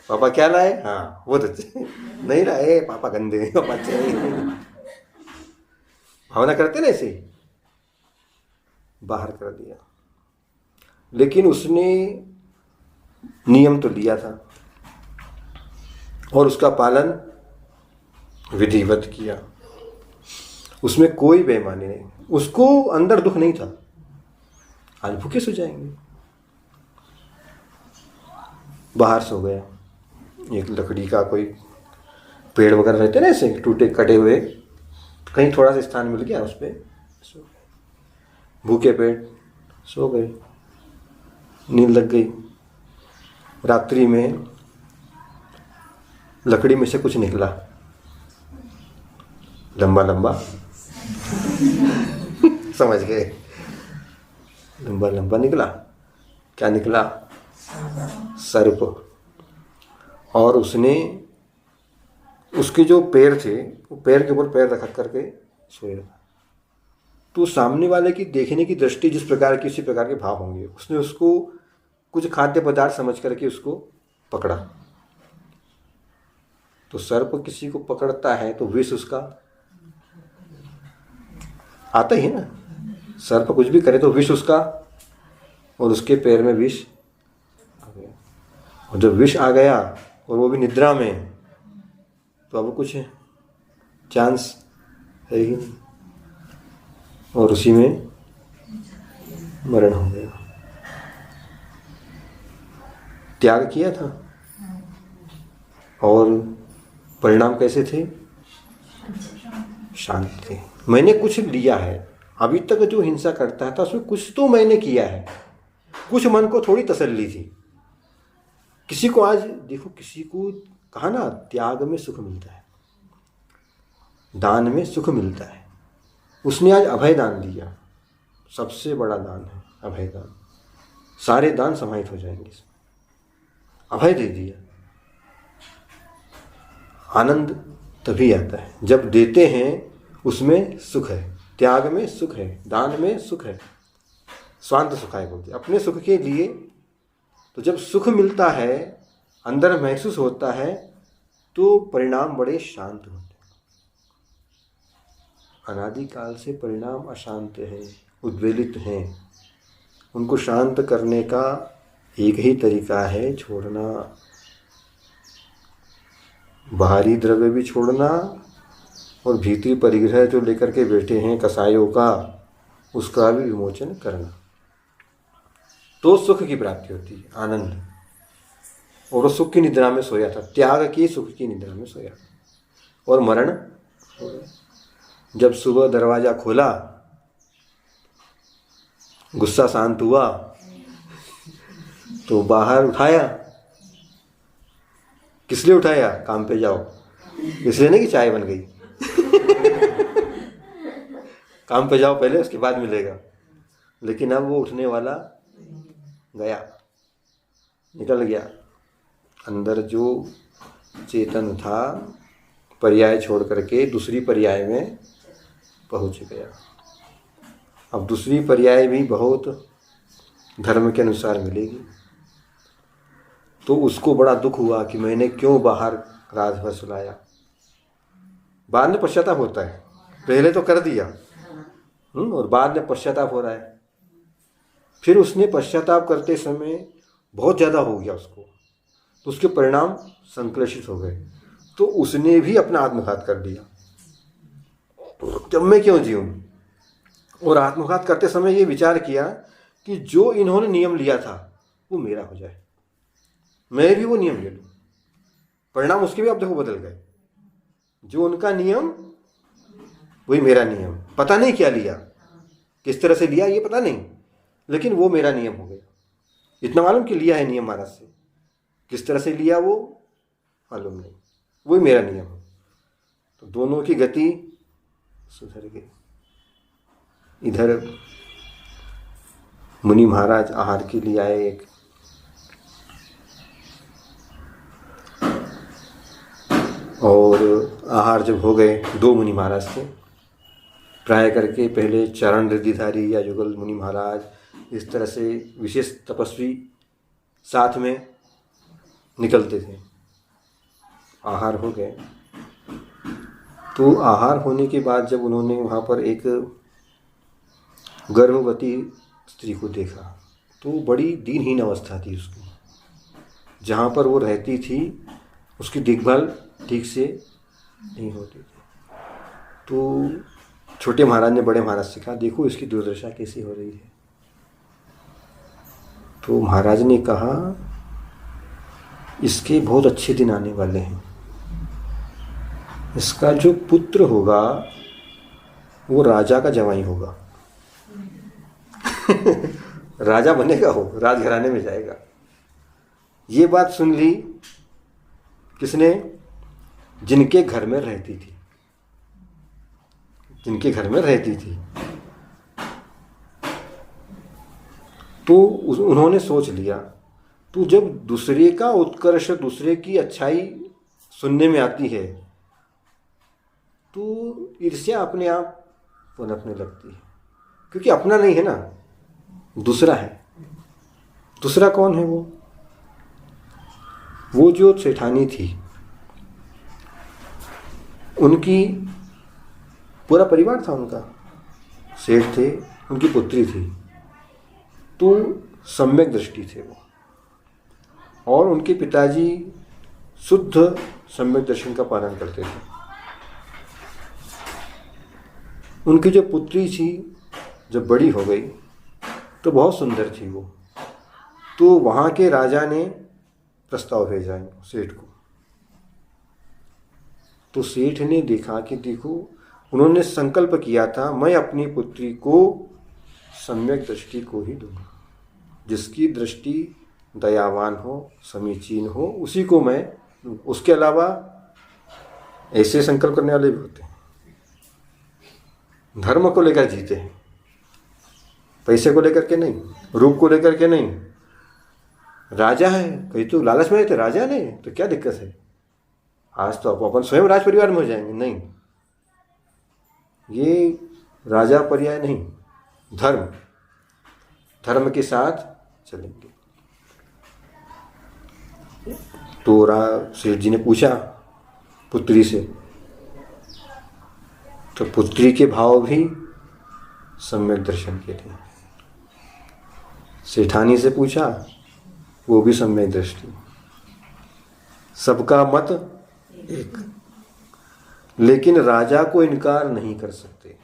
पापा, क्या लाए? हाँ बहुत अच्छे। नहीं लाए पापा, गंदे, पापा अच्छे। भावना करते ना ऐसे, बाहर कर दिया। लेकिन उसने नियम तो लिया था और उसका पालन विधिवत किया, उसमें कोई बेईमानी नहीं। उसको अंदर दुख नहीं था, आज भूखे सो जाएंगे। बाहर सो गया, एक लकड़ी का कोई पेड़ वगैरह रहते ना ऐसे टूटे कटे हुए, कहीं थोड़ा सा स्थान मिल गया, उस पर सो गए। भूखे पेट सो गए, नींद लग गई। रात्रि में लकड़ी में से कुछ निकला, लंबा लंबा। समझ गए? लंबा लंबा निकला। क्या निकला? सर्प। और उसने उसके जो पैर थे, वो पैर के ऊपर पैर रख करके सोया। तो सामने वाले की देखने की दृष्टि जिस प्रकार की, उसी प्रकार के भाव होंगे। उसने उसको कुछ खाद्य पदार्थ समझ करके उसको पकड़ा। तो सर्प किसी को पकड़ता है तो विष उसका आता ही है ना। सर्प कुछ भी करे तो विष उसका, और उसके पैर में विष आ गया। और जब विष आ गया और वो भी निद्रा में, तो अब कुछ चांस है ही नहीं, और उसी में मरण हो गया। त्याग किया था, और परिणाम कैसे थे? शांत थे। मैंने कुछ लिया है, अभी तक जो हिंसा करता था उसमें कुछ तो मैंने किया है, कुछ मन को थोड़ी तसल्ली थी। किसी को आज देखो, किसी को कहा ना, त्याग में सुख मिलता है, दान में सुख मिलता है। उसने आज अभय दान दिया, सबसे बड़ा दान है अभय दान। सारे दान समाहित हो जाएंगे इसमें। अभय दे दिया। आनंद तभी आता है जब देते हैं, उसमें सुख है, त्याग में सुख है, दान में सुख है। स्वांत सुखाय बोलते अपने सुख के लिए। तो जब सुख मिलता है, अंदर महसूस होता है, तो परिणाम बड़े शांत होते हैं। अनादिकाल से परिणाम अशांत हैं, उद्वेलित हैं। उनको शांत करने का एक ही तरीका है, छोड़ना। बाहरी द्रव्य भी छोड़ना, और भीतरी परिग्रह जो लेकर के बैठे हैं कसायों का, उसका भी विमोचन करना। तो सुख की प्राप्ति होती है, आनंद। और वो सुख की निद्रा में सोया था, त्याग की सुख की निद्रा में सोया। और मरण हो गया। जब सुबह दरवाजा खोला, गुस्सा शांत हुआ, तो बाहर उठाया। किस लिए उठाया? काम पे जाओ, इसलिए नहीं कि चाय बन गई। काम पे जाओ पहले, उसके बाद मिलेगा। लेकिन अब वो उठने वाला गया, निकल गया। अंदर जो चेतन था, पर्याय छोड़ करके दूसरी पर्याय में पहुंच गया। अब दूसरी पर्याय भी बहुत धर्म के अनुसार मिलेगी। तो उसको बड़ा दुख हुआ कि मैंने क्यों बाहर रात भर सुलाया। बाद में पश्चाताप होता है, पहले तो कर दिया और बाद में पश्चाताप हो रहा है। फिर उसने पश्चाताप करते समय बहुत ज़्यादा हो गया उसको, तो उसके परिणाम संक्लेशित हो गए। तो उसने भी अपना आत्मघात कर दिया। जब मैं क्यों जीऊँ? और आत्मघात करते समय ये विचार किया कि जो इन्होंने नियम लिया था वो मेरा हो जाए। मैं भी वो नियम ले लूँ। परिणाम उसके भी अब देखो बदल गए। जो उनका नियम वही मेरा नियम। पता नहीं क्या लिया, किस तरह से लिया ये पता नहीं, लेकिन वो मेरा नियम हो गया। इतना मालूम कि लिया है नियम महाराज से, किस तरह से लिया वो मालूम नहीं, वही मेरा नियम है। तो दोनों की गति सुधर गई। इधर मुनि महाराज आहार के लिए आए। एक और आहार जब हो गए, 2 मुनि महाराज थे प्राय करके। पहले चरण रिद्धिधारी या युगल मुनि महाराज, इस तरह से विशेष तपस्वी साथ में निकलते थे। आहार हो गए तो आहार होने के बाद जब उन्होंने वहाँ पर एक गर्भवती स्त्री को देखा तो बड़ी दीनहीन अवस्था थी उसकी। जहाँ पर वो रहती थी उसकी देखभाल ठीक से नहीं होती थी। तो छोटे महाराज ने बड़े महाराज से कहा, देखो इसकी दुर्दशा कैसी हो रही है। तो महाराज ने कहा, इसके बहुत अच्छे दिन आने वाले हैं। इसका जो पुत्र होगा वो राजा का जवाई होगा। राजा बनेगा, वो राजघराने में जाएगा। ये बात सुन ली किसने? जिनके घर में रहती थी, जिनके घर में रहती थी। तो उन्होंने सोच लिया, तो जब दूसरे का उत्कर्ष, दूसरे की अच्छाई सुनने में आती है तो ईर्ष्या अपने आप पनपने लगती है। क्योंकि अपना नहीं है ना, दूसरा है। दूसरा कौन है? वो जो सेठानी थी, उनकी पूरा परिवार था उनका, सेठ थे, उनकी पुत्री थी। तो सम्यक दृष्टि थे वो, और उनके पिताजी शुद्ध सम्यक दर्शन का पालन करते थे। उनकी जो पुत्री थी जब बड़ी हो गई तो बहुत सुंदर थी वो। तो वहाँ के राजा ने प्रस्ताव भेजा सेठ को। तो सेठ ने देखा कि देखो, उन्होंने संकल्प किया था, मैं अपनी पुत्री को सम्यक दृष्टि को ही दूंगा। जिसकी दृष्टि दयावान हो, समीचीन हो, उसी को मैं। उसके अलावा ऐसे संकल्प करने वाले भी होते हैं, धर्म को लेकर जीते हैं, पैसे को लेकर के नहीं, रूप को लेकर के नहीं। राजा है, कहीं तो लालच में रहते, राजा नहीं तो क्या दिक्कत है, आज तो अपन स्वयं राज परिवार में हो जाएंगे। नहीं, ये राजा पर्याय नहीं, धर्म, धर्म के साथ चलेंगे। तो सेठ जी ने पूछा पुत्री से, तो पुत्री के भाव भी सम्यक दर्शन के थे। सेठानी से पूछा, वो भी सम्यक दृष्टि। सबका मत एक, लेकिन राजा को इनकार नहीं कर सकते।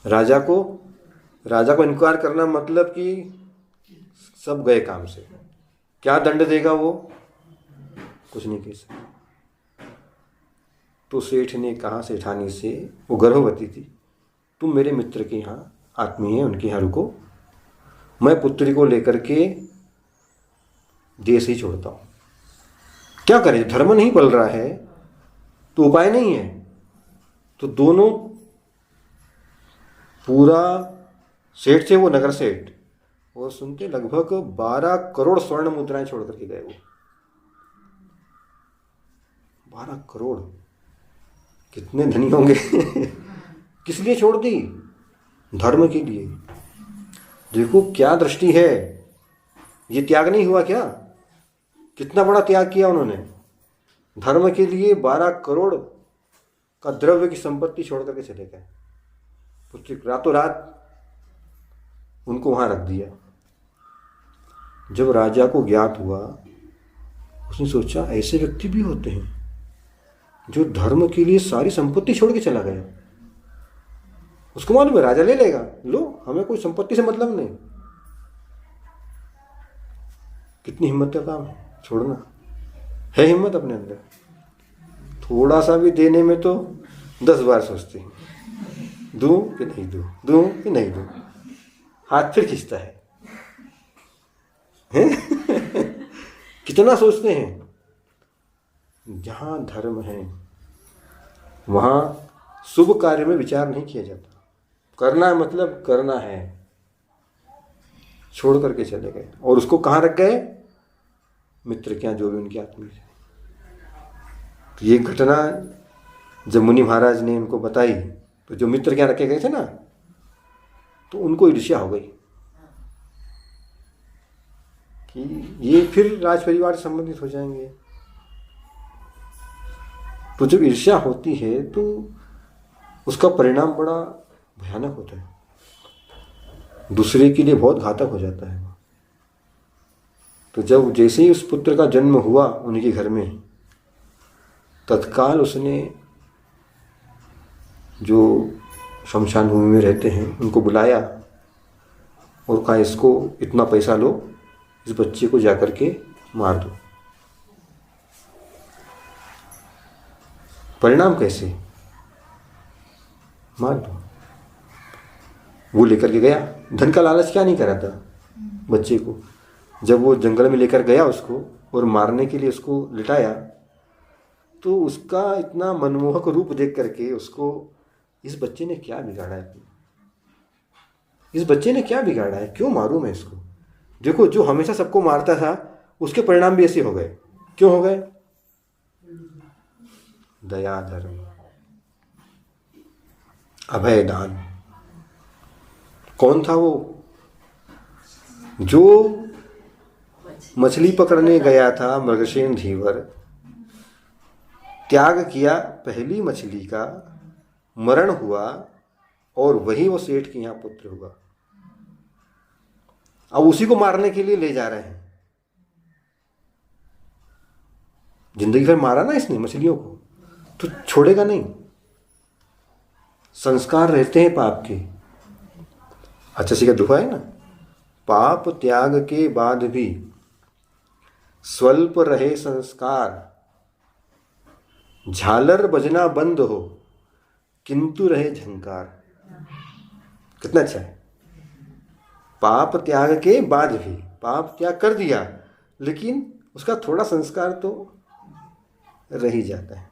राजा को इनकार करना मतलब कि सब गए काम से। क्या दंड देगा वो, कुछ नहीं कह सकता। तो सेठ ने कहा सेठानी से, वो गर्भवती थी, तुम मेरे मित्र के यहाँ आत्मीय है, उनके यहाँ रुको, मैं पुत्री को लेकर के देश ही छोड़ता हूँ। क्या करें, धर्म नहीं पल रहा है तो उपाय नहीं है। तो दोनों, पूरा सेठ थे वो, नगर सेठ, वो सुनते लगभग 12 करोड़ स्वर्ण मुद्राएं छोड़ करके गए। वो 12 करोड़, कितने धनी होंगे। किस लिए छोड़ दी? धर्म के लिए। देखो क्या दृष्टि है, ये त्याग नहीं हुआ क्या? कितना बड़ा त्याग किया उन्होंने धर्म के लिए। 12 करोड़ का द्रव्य की संपत्ति छोड़ करके चले गए। पुत्री रातों रात उनको वहां रख दिया। जब राजा को ज्ञात हुआ, उसने सोचा ऐसे व्यक्ति भी होते हैं जो धर्म के लिए सारी संपत्ति छोड़ के चला गया। उसको मालूम है राजा ले लेगा, लो, हमें कोई संपत्ति से मतलब नहीं। कितनी हिम्मत का काम है छोड़ना। है हिम्मत अपने अंदर? थोड़ा सा भी देने में तो 10 बार सोचते हैं, दूं कि नहीं दूं, दूं कि नहीं दूं। हाथ फिर खींचता है, कितना सोचते हैं। जहां धर्म है वहां शुभ कार्य में विचार नहीं किया जाता। करना है मतलब करना है, छोड़ करके चले गए। और उसको कहाँ रख गए? मित्र क्या, जो भी उनके आत्मा है। तो ये घटना जब मुनि महाराज ने उनको बताई तो जो मित्र क्या रखे गए थे ना, तो उनको ईर्ष्या हो गई कि ये फिर राज परिवार से संबंधित हो जाएंगे। तो जब ईर्ष्या होती है तो उसका परिणाम बड़ा भयानक होता है, दूसरे के लिए बहुत घातक हो जाता है। तो जब जैसे ही उस पुत्र का जन्म हुआ उनके घर में, तत्काल उसने जो शमशान भूमि में रहते हैं उनको बुलाया और कहा इसको इतना पैसा लो, इस बच्चे को जाकर के मार दो। परिणाम कैसे? मार दो। वो लेकर के गया, धन का लालच क्या नहीं करा था बच्चे को। जब वो जंगल में लेकर गया उसको और मारने के लिए उसको लिटाया, तो उसका इतना मनमोहक रूप देख करके उसको, इस बच्चे ने क्या बिगाड़ा है, इस बच्चे ने क्या बिगाड़ा है, क्यों मारूं मैं इसको। देखो, जो हमेशा सबको मारता था उसके परिणाम भी ऐसे हो गए। क्यों हो गए? दया, धर्म, अभय दान। कौन था वो? जो मछली पकड़ने गया था मृगसेन धीवर, त्याग किया पहली मछली का, मरण हुआ और वही वो सेठ के यहाँ पुत्र हुआ। अब उसी को मारने के लिए ले जा रहे हैं। जिंदगी भर मारा ना इसने मछलियों को, तो छोड़ेगा नहीं। संस्कार रहते हैं पाप के। अच्छा सी का दुआ है ना, पाप त्याग के बाद भी स्वल्प रहे संस्कार, झालर बजना बंद हो किंतु रहे झंकार। कितना अच्छा है। पाप त्याग के बाद भी, पाप त्याग कर दिया लेकिन उसका थोड़ा संस्कार तो रह ही जाता है।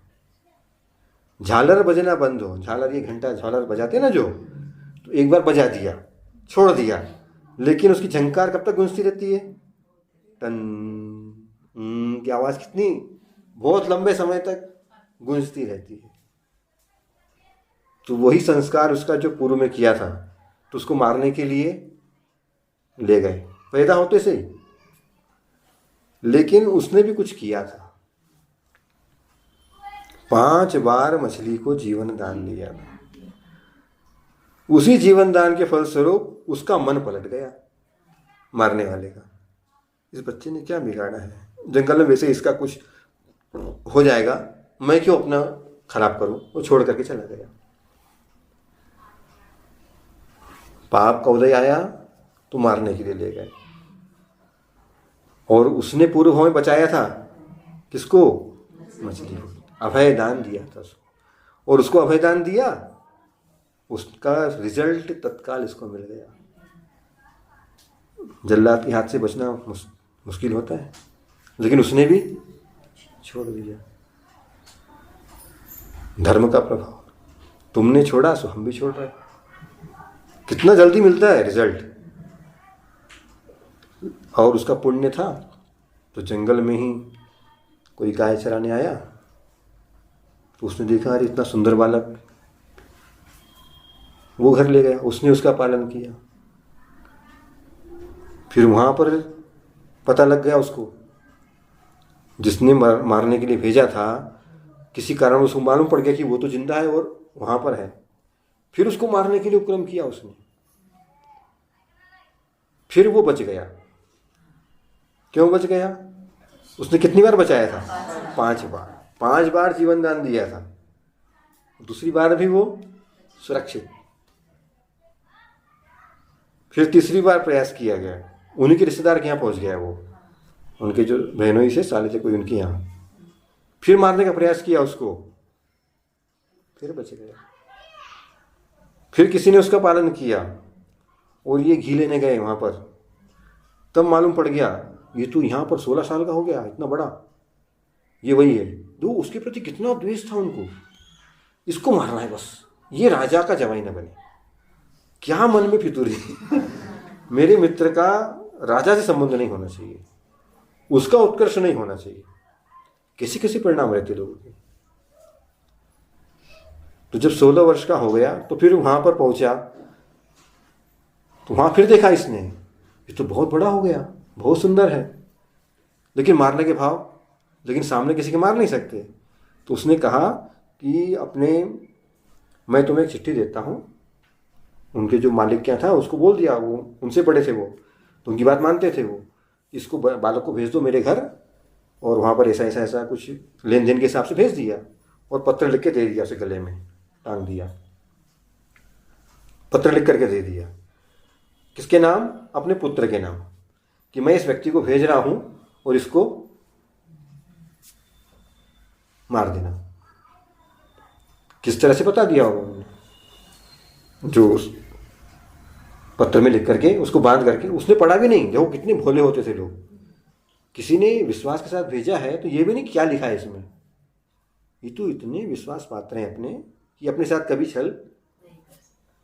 झालर बजना बंद हो, झालर ये घंटा झालर बजाते ना जो, तो एक बार बजा दिया, छोड़ दिया, लेकिन उसकी झंकार कब तक गूंजती रहती है? टन की आवाज कितनी, बहुत लंबे समय तक गूंजती रहती है। तो वही संस्कार उसका जो पूर्व में किया था, तो उसको मारने के लिए ले गए पैदा होते से, लेकिन उसने भी कुछ किया था। 5 बार मछली को जीवन दान दिया था। उसी जीवन दान के फलस्वरूप उसका मन पलट गया मारने वाले का। इस बच्चे ने क्या बिगाड़ा है, जंगल में वैसे इसका कुछ हो जाएगा, मैं क्यों अपना खराब करूं। वो छोड़ करके चला गया। पाप का उदय आया तो मारने के लिए ले गए। और उसने पूर्व भाव में बचाया था किसको? मछली को। अभय दान दिया था उसको, और उसको अभय दान दिया, उसका रिजल्ट तत्काल इसको मिल गया। जल्लाद के हाथ से बचना मुश्किल होता है, लेकिन उसने भी छोड़ दिया। धर्म का प्रभाव, तुमने छोड़ा सो हम भी छोड़ रहे। कितना जल्दी मिलता है रिजल्ट। और उसका पुण्य था तो जंगल में ही कोई गाय चराने आया, तो उसने देखा अरे इतना सुंदर बालक, वो घर ले गया, उसने उसका पालन किया। फिर वहां पर पता लग गया उसको, जिसने मारने के लिए भेजा था, किसी कारण उसको मालूम पड़ गया कि वो तो जिंदा है और वहां पर है। फिर उसको मारने के लिए उपक्रम किया उसने, फिर वो बच गया। क्यों बच गया? उसने कितनी बार बचाया था? 5 बार। 5 बार जीवन दान दिया था, दूसरी बार भी वो सुरक्षित। फिर तीसरी बार प्रयास किया गया, उन्हीं के रिश्तेदार के यहाँ पहुंच गया वो, उनके जो बहनोई से साले थे कोई उनके यहाँ, फिर मारने का प्रयास किया उसको, फिर बच गया। फिर किसी ने उसका पालन किया और ये घी लेने गए वहाँ पर, तब मालूम पड़ गया ये तो यहाँ पर 16 साल का हो गया, इतना बड़ा, ये वही है। तो उसके प्रति कितना द्वेष था उनको, इसको मारना है बस, ये राजा का जवाई न बने। क्या मन में फितूरी, मेरे मित्र का राजा से संबंध नहीं होना चाहिए, उसका उत्कर्ष नहीं होना चाहिए। कैसे कैसे परिणाम रहते लोगों के। तो जब 16 वर्ष का हो गया तो फिर वहां पर पहुंचा, तो वहां फिर देखा इसने, ये तो बहुत बड़ा हो गया, बहुत सुंदर है, लेकिन मारने के भाव, लेकिन सामने किसी के मार नहीं सकते। तो उसने कहा कि मैं तुम्हें एक चिट्ठी देता हूँ। उनके जो मालिक क्या था उसको बोल दिया, वो उनसे बड़े थे, वो तो उनकी बात मानते थे, वो इसको बालक को भेज दो मेरे घर, और वहाँ पर ऐसा ऐसा ऐसा कुछ लेन देन के हिसाब से भेज दिया, और पत्र लिख के दे दिया, उसे गले में टांग दिया, पत्र लिख करके दे दिया। किसके नाम? अपने पुत्र के नाम, कि मैं इस व्यक्ति को भेज रहा हूं और इसको मार देना। किस तरह से बता दिया होगा उन्होंने, जो उस पत्र में लिख करके उसको बांध करके, उसने पढ़ा भी नहीं। देखो कितने भोले होते थे लोग, किसी ने विश्वास के साथ भेजा है तो ये भी नहीं क्या लिखा है इसमें। ये तो इतने विश्वास पात्र हैं अपने कि अपने साथ कभी छल,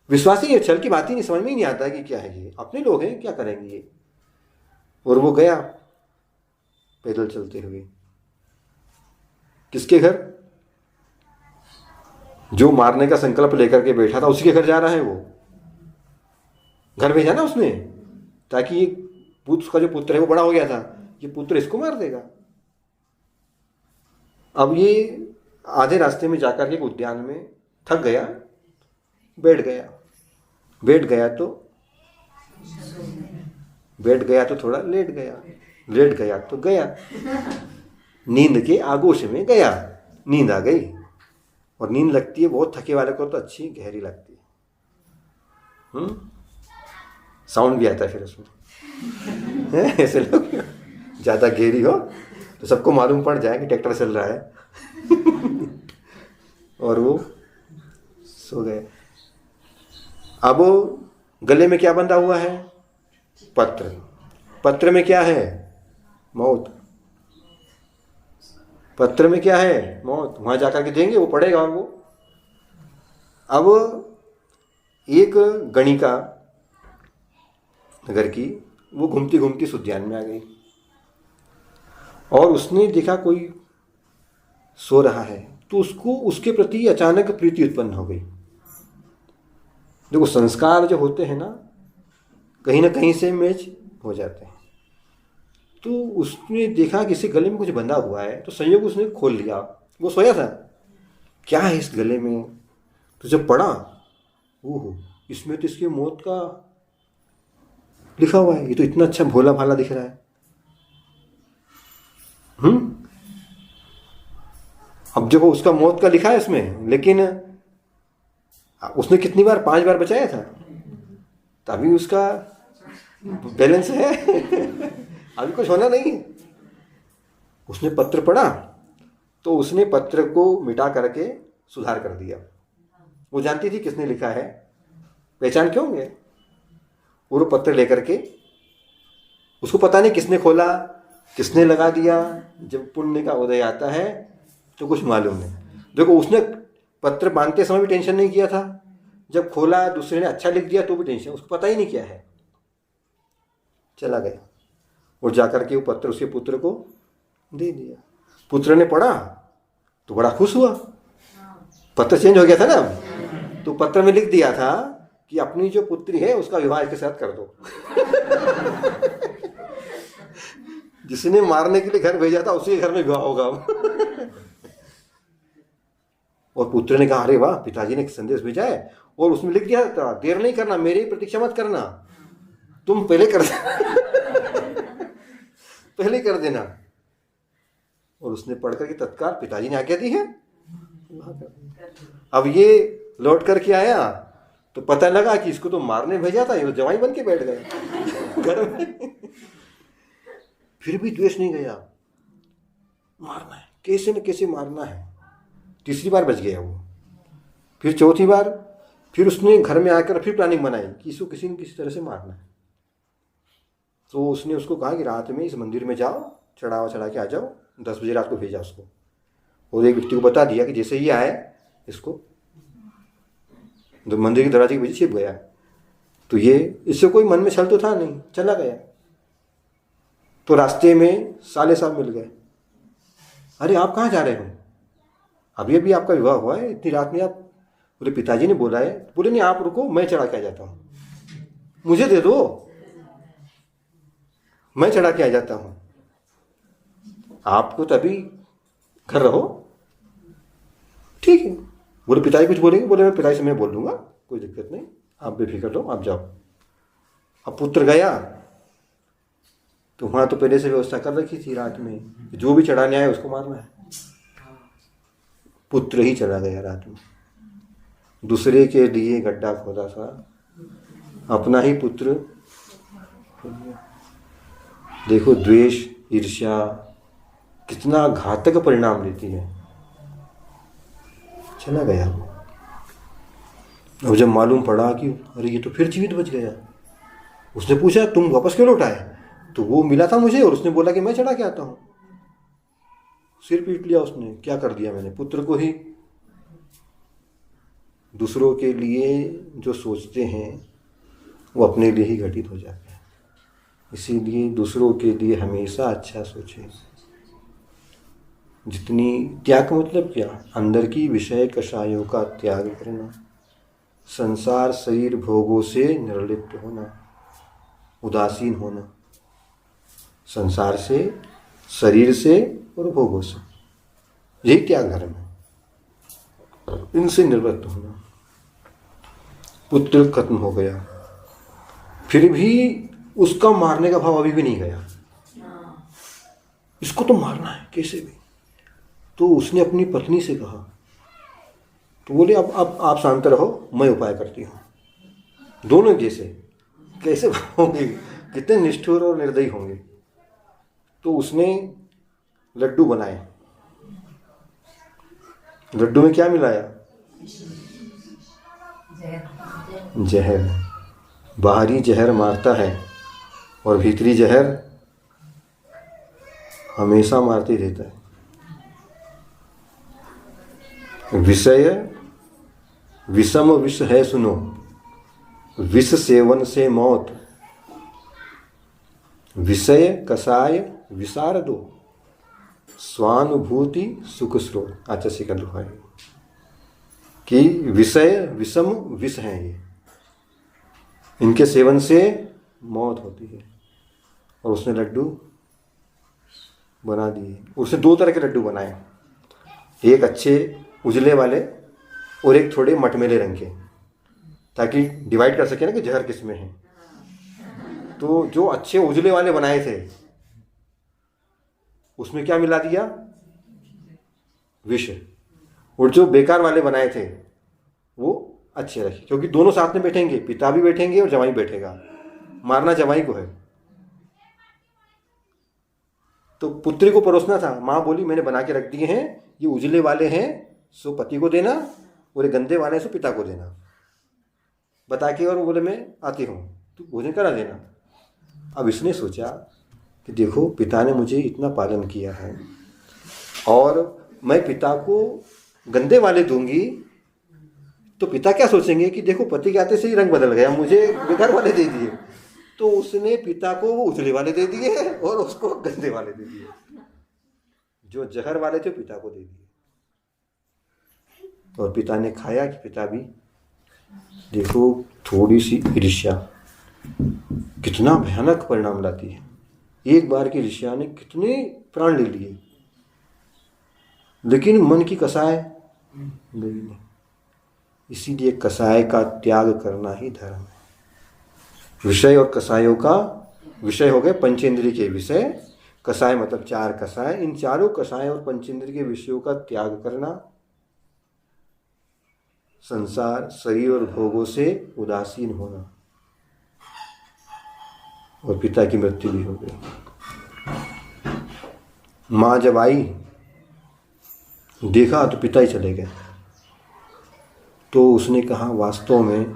विश्वास ही है, छल की बात ही नहीं, समझ में ही नहीं आता कि क्या है ये, अपने लोग हैं, क्या करेंगे ये। और वो गया पैदल चलते हुए किसके घर? जो मारने का संकल्प लेकर के बैठा था उसी के घर जा रहा है। वो घर भेजा ना उसने, ताकि ये उसका जो पुत्र है वो बड़ा हो गया था, ये पुत्र इसको मार देगा। अब ये आधे रास्ते में जाकर के एक उद्यान में थक गया, बैठ गया तो थोड़ा लेट गया तो गया, नींद के आगोश में गया, नींद आ गई। और नींद लगती है बहुत थके वाले को तो अच्छी गहरी लगती है, साउंड भी आता है फिर उसमें ऐसे लोग ज़्यादा गहरी हो तो सबको मालूम पड़ जाए कि ट्रैक्टर चल रहा है और वो सो गए। अब गले में क्या बंधा हुआ है? पत्र। पत्र में क्या है? मौत। पत्र में क्या है? मौत। वहां जाकर के देंगे, वो पढ़ेगा। और वो अब एक गणिका नगर की, वो घूमती घूमती इस उद्यान में आ गई और उसने देखा कोई सो रहा है, तो उसको उसके प्रति अचानक प्रीति उत्पन्न हो गई। देखो संस्कार जो होते हैं ना कहीं से मैच हो जाते हैं। तो उसने देखा कि इसे गले में कुछ बंधा हुआ है, तो संयोग उसने खोल लिया। वो सोया था, क्या है इस गले में? तो जब पढ़ा, ओहो, इसमें तो इसकी मौत का लिखा हुआ है। ये तो इतना अच्छा भोला भाला दिख रहा है। अब देखो उसका मौत का लिखा है इसमें, लेकिन उसने कितनी बार? 5 बार बचाया था, तभी उसका बैलेंस है अभी कुछ होना नहीं। उसने पत्र पढ़ा तो उसने पत्र को मिटा करके सुधार कर दिया। वो जानती थी किसने लिखा है, पहचान क्यों गए। और वो पत्र लेकर के, उसको पता नहीं किसने खोला, किसने लगा दिया। जब पुण्य का उदय आता है तो कुछ मालूम नहीं। देखो उसने पत्र बांधते समय भी टेंशन नहीं किया था, जब खोला दूसरे ने अच्छा लिख दिया तो भी टेंशन, उसको पता ही नहीं क्या है। चला गया और जाकर के वो पत्र उसके पुत्र को दे दिया। पुत्र ने पढ़ा तो बड़ा खुश हुआ, पत्र चेंज हो गया था ना। तो पत्र में लिख दिया था कि अपनी जो पुत्री है उसका विवाह इसके साथ कर दो जिसने मारने के लिए घर भेजा था उसी के घर में विवाह होगा और पुत्र ने कहा, अरे वाह, पिताजी ने एक संदेश भेजा है और उसमें लिख दिया था देर नहीं करना, मेरी प्रतीक्षा मत करना, तुम पहले कर पहले कर देना। और उसने पढ़ करके तत्काल पिताजी ने आज्ञा दी है। अब ये लौट करके आया तो पता लगा कि इसको तो मारने भेजा था, ये तो जवाई बन के बैठ गए घर में फिर भी द्वेष नहीं गया, मारना है, कैसे न कैसे मारना है। तीसरी बार बच गया वो। फिर चौथी बार फिर उसने घर में आकर फिर प्लानिंग बनाई कि इसको किसी न किसी तरह से मारना है। तो उसने उसको कहा कि रात में इस मंदिर में जाओ, चढ़ावा चढ़ा के आ जाओ, 10 बजे रात को भेजा उसको। और एक व्यक्ति को बता दिया कि जैसे ही आए इसको मंदिर के दरवाजे के पीछे छिप गया। तो ये इससे कोई मन में छल तो था नहीं, चला गया। तो रास्ते में साले साहब मिल गए। अरे आप कहाँ जा रहे हो? अभी अभी आपका विवाह हुआ है, इतनी रात में आप? बोले पिताजी ने बोला है। बोले नहीं आप रुको, मैं चढ़ा के आ जाता हूँ, मुझे दे दो, मैं चढ़ा के आ जाता हूँ, आपको तभी घर रहो। ठीक है। बोले पिताजी कुछ बोलेंगे? बोले मैं पिताजी से मैं बोल लूँगा, कोई दिक्कत नहीं, आप बेफिक्र लो, आप जाओ। अब पुत्र गया तो वहाँ तो पहले से व्यवस्था कर रखी थी रात में, जो भी चढ़ाने आए उसको मारना है। पुत्र ही चला गया रात में, दूसरे के लिए गड्ढा खोदा था, अपना ही पुत्र। देखो द्वेष, ईर्ष्या कितना घातक परिणाम देती है। चला गया वो। अब जब मालूम पड़ा कि अरे ये तो फिर जीवित बच गया, उसने पूछा तुम वापस क्यों लौट आए? तो वो मिला था मुझे और उसने बोला कि मैं चढ़ा के आता हूँ। सिर पीट लिया उसने। क्या कर दिया मैंने? पुत्र को ही। दूसरों के लिए जो सोचते हैं वो अपने लिए ही घटित हो जाता है। इसीलिए दूसरों के लिए हमेशा अच्छा सोचें। जितनी त्याग का मतलब क्या? अंदर की विषय कषायों का त्याग करना, संसार शरीर भोगों से निर्लिप्त होना, उदासीन होना, संसार से, शरीर से और भोगों से, यही त्याग धर्म है। इनसे निवृत्त होना। पुत्र खत्म हो गया, फिर भी उसका मारने का भाव अभी भी नहीं गया। इसको तो मारना है कैसे भी। तो उसने अपनी पत्नी से कहा, तो बोले अब आप शांत रहो, मैं उपाय करती हूँ। दोनों जैसे कैसे होंगे, कितने निष्ठुर और निर्दयी होंगे। तो उसने लड्डू बनाए। लड्डू में क्या मिलाया? जहर। बाहरी जहर मारता है और भीतरी जहर हमेशा मारते रहता है। विषय विषम विष है सुनो, विष सेवन से मौत। विषय कसाय विसार दो, स्वानुभूति सुख स्रोत। अच्छा सिकंद भाई कि विषय विषम विष हैं, ये इनके सेवन से मौत होती है। और उसने लड्डू बना दिए। उसने 2 तरह के लड्डू बनाए, एक अच्छे उजले वाले और एक थोड़े मटमेले रंग के, ताकि डिवाइड कर सके ना कि जहर किस में है। तो जो अच्छे उजले वाले बनाए थे उसमें क्या मिला दिया? विष। और जो बेकार वाले बनाए थे वो अच्छे रखे, क्योंकि दोनों साथ में बैठेंगे, पिता भी बैठेंगे और जवाई बैठेगा, मारना जवाई को है। तो पुत्री को परोसना था। माँ बोली मैंने बना के रख दिए हैं, ये उजले वाले हैं सो पति को देना और ये गंदे वाले सो पिता को देना, बता के। और वो बोले मैं आती हूँ, तो भोजन करा देना। अब इसने सोचा कि देखो पिता ने मुझे इतना पालन किया है और मैं पिता को गंदे वाले दूंगी तो पिता क्या सोचेंगे कि देखो पति के आते से ही रंग बदल गया, मुझे बेकार वाले दे दिए। तो उसने पिता को वो उजले वाले दे दिए और उसको गंदे वाले दे दिए, जो जहर वाले थे पिता को दे दिए। और पिता ने खाया कि पिता भी, देखो थोड़ी सी ईर्ष्या कितना भयानक परिणाम लाती है। एक बार की ईर्ष्या ने कितने प्राण ले लिए, लेकिन मन की कसाय गई नहीं। इसीलिए कसाय का त्याग करना ही धर्म है। विषय और कसायों का, विषय हो गए पंचेंद्रिय के विषय, कसाय मतलब 4 कसाय। इन चारों कसाय और पंचेंद्रिय के विषयों का त्याग करना, संसार शरीर और भोगों से उदासीन होना। और पिता की मृत्यु भी हो गई। माँ जब आई देखा तो पिता ही चले गए। तो उसने कहा वास्तव में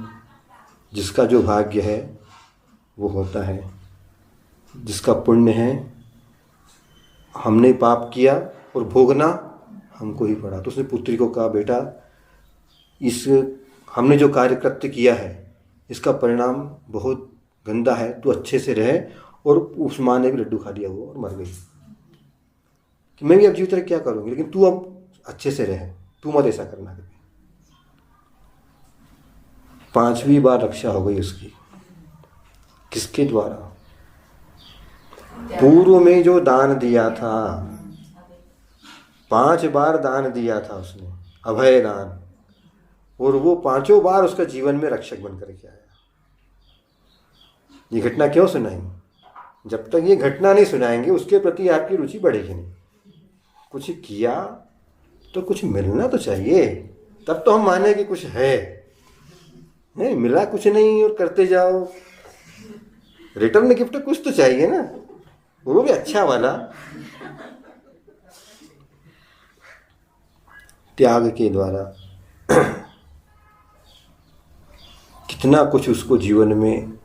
जिसका जो भाग्य है वो होता है, जिसका पुण्य है, हमने पाप किया और भोगना हमको ही पड़ा। तो उसने पुत्री को कहा बेटा इस हमने जो कार्य कृत्य किया है इसका परिणाम बहुत गंदा है, तू अच्छे से रहे। और उस माँ ने भी लड्डू खा लिया वो और मर गई कि मैं भी अब जीवित रह क्या करूँगी, लेकिन तू अब अच्छे से रहे, तू मत ऐसा करना कभी। 5वीं बार रक्षा हो गई उसकी। किसके द्वारा? पूर्व में जो दान दिया था, 5 बार दान दिया था उसने, अभय दान, और वो 5 बार उसका जीवन में रक्षक बन करके आया। ये घटना क्यों सुनाई? जब तक ये घटना नहीं सुनाएंगे उसके प्रति आपकी रुचि बढ़ेगी नहीं। कुछ किया तो कुछ मिलना तो चाहिए, तब तो हम माने कि कुछ है। नहीं मिला कुछ नहीं और करते जाओ, रिटर्न गिफ्ट कुछ तो चाहिए ना, वो भी अच्छा वाला। त्याग के द्वारा कितना कुछ उसको जीवन में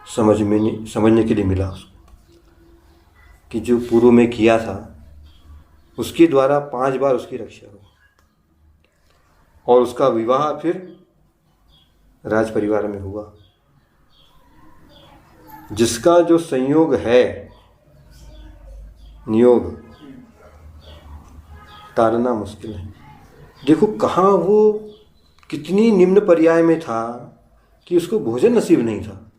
समझने के लिए मिला उसको, कि जो पूर्व में किया था उसके द्वारा 5 बार उसकी रक्षा हुई। और उसका विवाह फिर राज परिवार में हुआ। जिसका जो संयोग है, नियोग टालना मुश्किल है। देखो कहाँ वो कितनी निम्न पर्याय में था कि उसको भोजन नसीब नहीं था,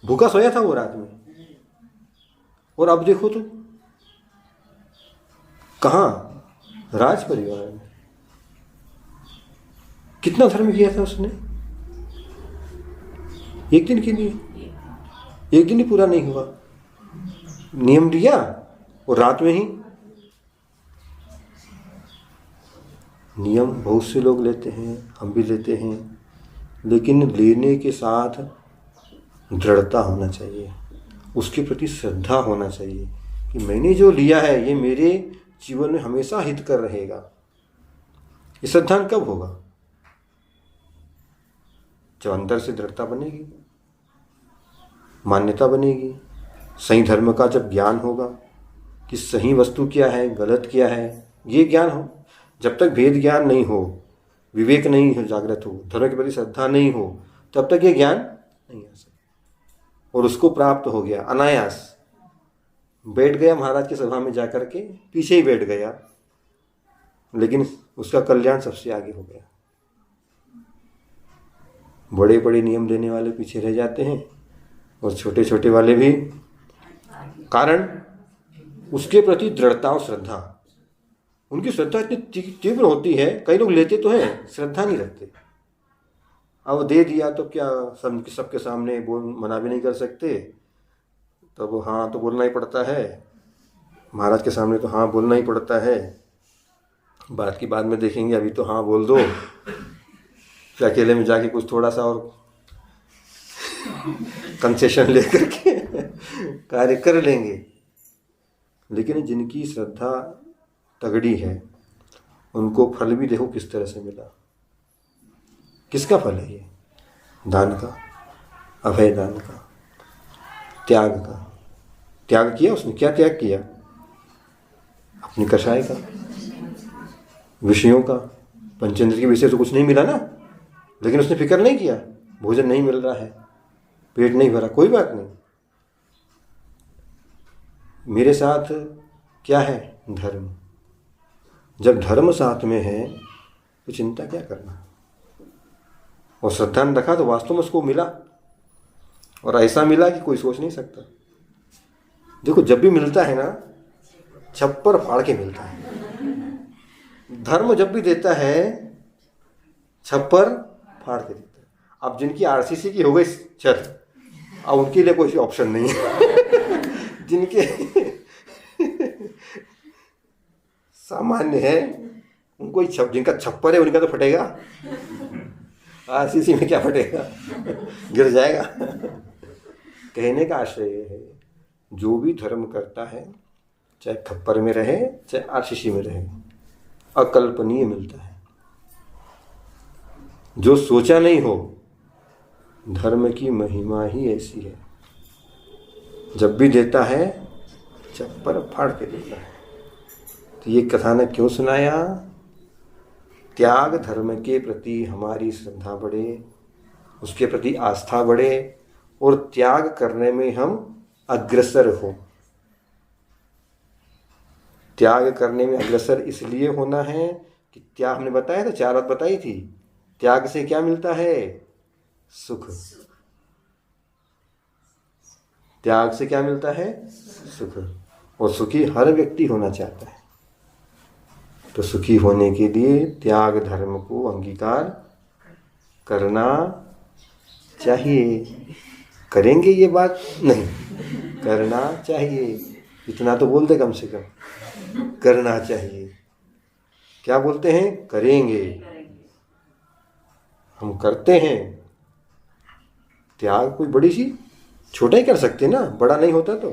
भूखा सोया था वो रात में। और अब देखो तो कहाँ, राज परिवार में। कितना धर्म किया था उसने एक दिन के लिए, एक दिन ही पूरा नहीं हुआ। नियम दिया और रात में ही। नियम बहुत से लोग लेते हैं, हम भी लेते हैं, लेकिन लेने के साथ दृढ़ता होना चाहिए, उसके प्रति श्रद्धा होना चाहिए कि मैंने जो लिया है ये मेरे जीवन में हमेशा हित कर रहेगा। ये श्रद्धा कब होगा? जब अंदर से दृढ़ता बनेगी, मान्यता बनेगी, सही धर्म का जब ज्ञान होगा कि सही वस्तु क्या है, गलत क्या है, ये ज्ञान हो। जब तक भेद ज्ञान नहीं हो, विवेक नहीं हो, जागृत हो, धर्म के प्रति श्रद्धा नहीं हो, तब तक ये ज्ञान नहीं आ सकता। और उसको प्राप्त हो गया अनायास, बैठ गया महाराज की सभा में जाकर के, पीछे ही बैठ गया, लेकिन उसका कल्याण सबसे आगे हो गया। बड़े बड़े नियम देने वाले पीछे रह जाते हैं और छोटे छोटे वाले भी। कारण उसके प्रति दृढ़ता और श्रद्धा। उनकी श्रद्धा इतनी तीव्र होती है, कई लोग लेते तो हैं, श्रद्धा नहीं रखते। अब दे दिया तो क्या सबके सामने मना भी नहीं कर सकते, तो वो हाँ तो बोलना ही पड़ता है, महाराज के सामने तो हाँ बोलना ही पड़ता है। बात की बाद में देखेंगे, अभी तो हाँ बोल दो, फिर अकेले में जाके कुछ थोड़ा सा और कंसेशन लेकर के कार्य कर लेंगे। लेकिन जिनकी श्रद्धा तगड़ी है उनको फल भी देखो किस तरह से मिला। किसका फल है ये? दान का, अभय दान का, त्याग का। त्याग किया उसने, क्या त्याग किया? अपनी कषाय का, विषयों का, पंचेंद्र के विषय तो कुछ नहीं मिला ना, लेकिन उसने फिक्र नहीं किया। भोजन नहीं मिल रहा है, पेट नहीं भरा, कोई बात नहीं, मेरे साथ क्या है? धर्म। जब धर्म साथ में है तो चिंता क्या करना। और श्रद्धा ने रखा तो वास्तव में उसको मिला, और ऐसा मिला कि कोई सोच नहीं सकता। देखो जब भी मिलता है ना, छप्पर फाड़ के मिलता है। धर्म जब भी देता है छप्पर फाड़ के देता है। अब जिनकी आरसीसी की हो गई छत, अब उनके लिए कोई ऑप्शन नहीं है। जिनके सामान्य है उनको जिनका छप्पर है उनका तो फटेगा, आरसीसी में क्या फटेगा, गिर जाएगा। कहने का आशय है जो भी धर्म करता है, चाहे खप्पर में रहे चाहे आरसीसी में रहे, अकल्पनीय मिलता है। जो सोचा नहीं हो, धर्म की महिमा ही ऐसी है, जब भी देता है चप्पल फाड़ के देता है। तो ये कथानक क्यों सुनाया? त्याग धर्म के प्रति हमारी श्रद्धा बढ़े, उसके प्रति आस्था बढ़े और त्याग करने में हम अग्रसर हो। त्याग करने में अग्रसर इसलिए होना है कि त्याग, हमने बताया था, 4 बात बताई थी। त्याग से क्या मिलता है? सुख। त्याग से क्या मिलता है? सुख। और सुखी हर व्यक्ति होना चाहता है। तो सुखी होने के लिए त्याग धर्म को अंगीकार करना चाहिए। करेंगे ये बात? नहीं, करना चाहिए। इतना तो बोलते कम से कम, करना चाहिए। क्या बोलते हैं? करेंगे। हम करते हैं। त्याग कोई बड़ी सी, छोटा ही कर सकते ना, बड़ा नहीं होता तो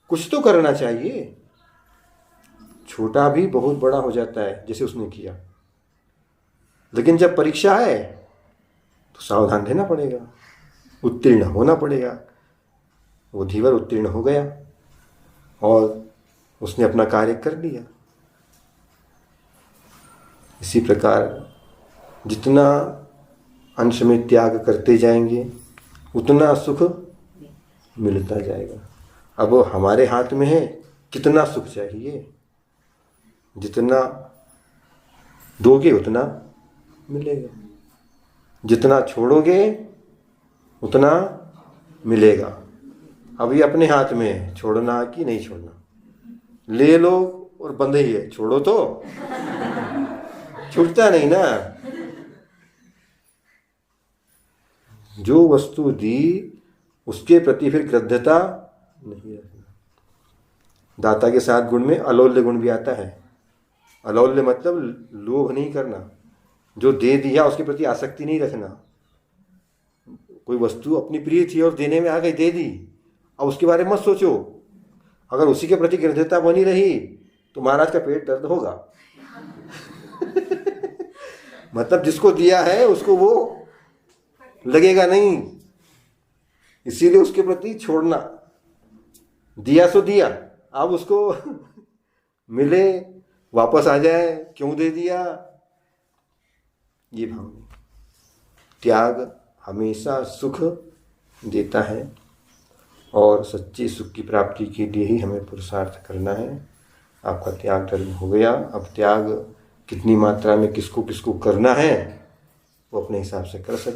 कुछ तो करना चाहिए। छोटा भी बहुत बड़ा हो जाता है, जैसे उसने किया। लेकिन जब परीक्षा है तो सावधान रहना पड़ेगा, उत्तीर्ण होना पड़ेगा। वो धीवर उत्तीर्ण हो गया और उसने अपना कार्य कर लिया। इसी प्रकार जितना अंश में त्याग करते जाएंगे उतना सुख मिलता जाएगा। अब वो हमारे हाथ में है, कितना सुख चाहिए। जितना दोगे उतना मिलेगा, जितना छोड़ोगे उतना मिलेगा। अभी अपने हाथ में है छोड़ना कि नहीं छोड़ना। ले लो और बंद ही है, छोड़ो तो छूटता नहीं ना। जो वस्तु दी उसके प्रति फिर कृतज्ञता नहीं रखना। दाता के 7 गुण में अलौल्य गुण भी आता है। अलौल्य मतलब लोभ नहीं करना, जो दे दिया उसके प्रति आसक्ति नहीं रखना। कोई वस्तु अपनी प्रिय थी और देने में आ गई, दे दी, अब उसके बारे में मत सोचो। अगर उसी के प्रति कृतज्ञता बनी रही तो महाराज का पेट दर्द होगा। मतलब जिसको दिया है उसको वो लगेगा नहीं, इसीलिए उसके प्रति छोड़ना। दिया सो दिया, अब उसको मिले, वापस आ जाए, क्यों दे दिया, ये भाव। त्याग हमेशा सुख देता है और सच्चे सुख की प्राप्ति के लिए ही हमें पुरुषार्थ करना है। आपका त्याग धर्म हो गया। अब त्याग कितनी मात्रा में किसको किसको करना है वो अपने हिसाब से कर सकते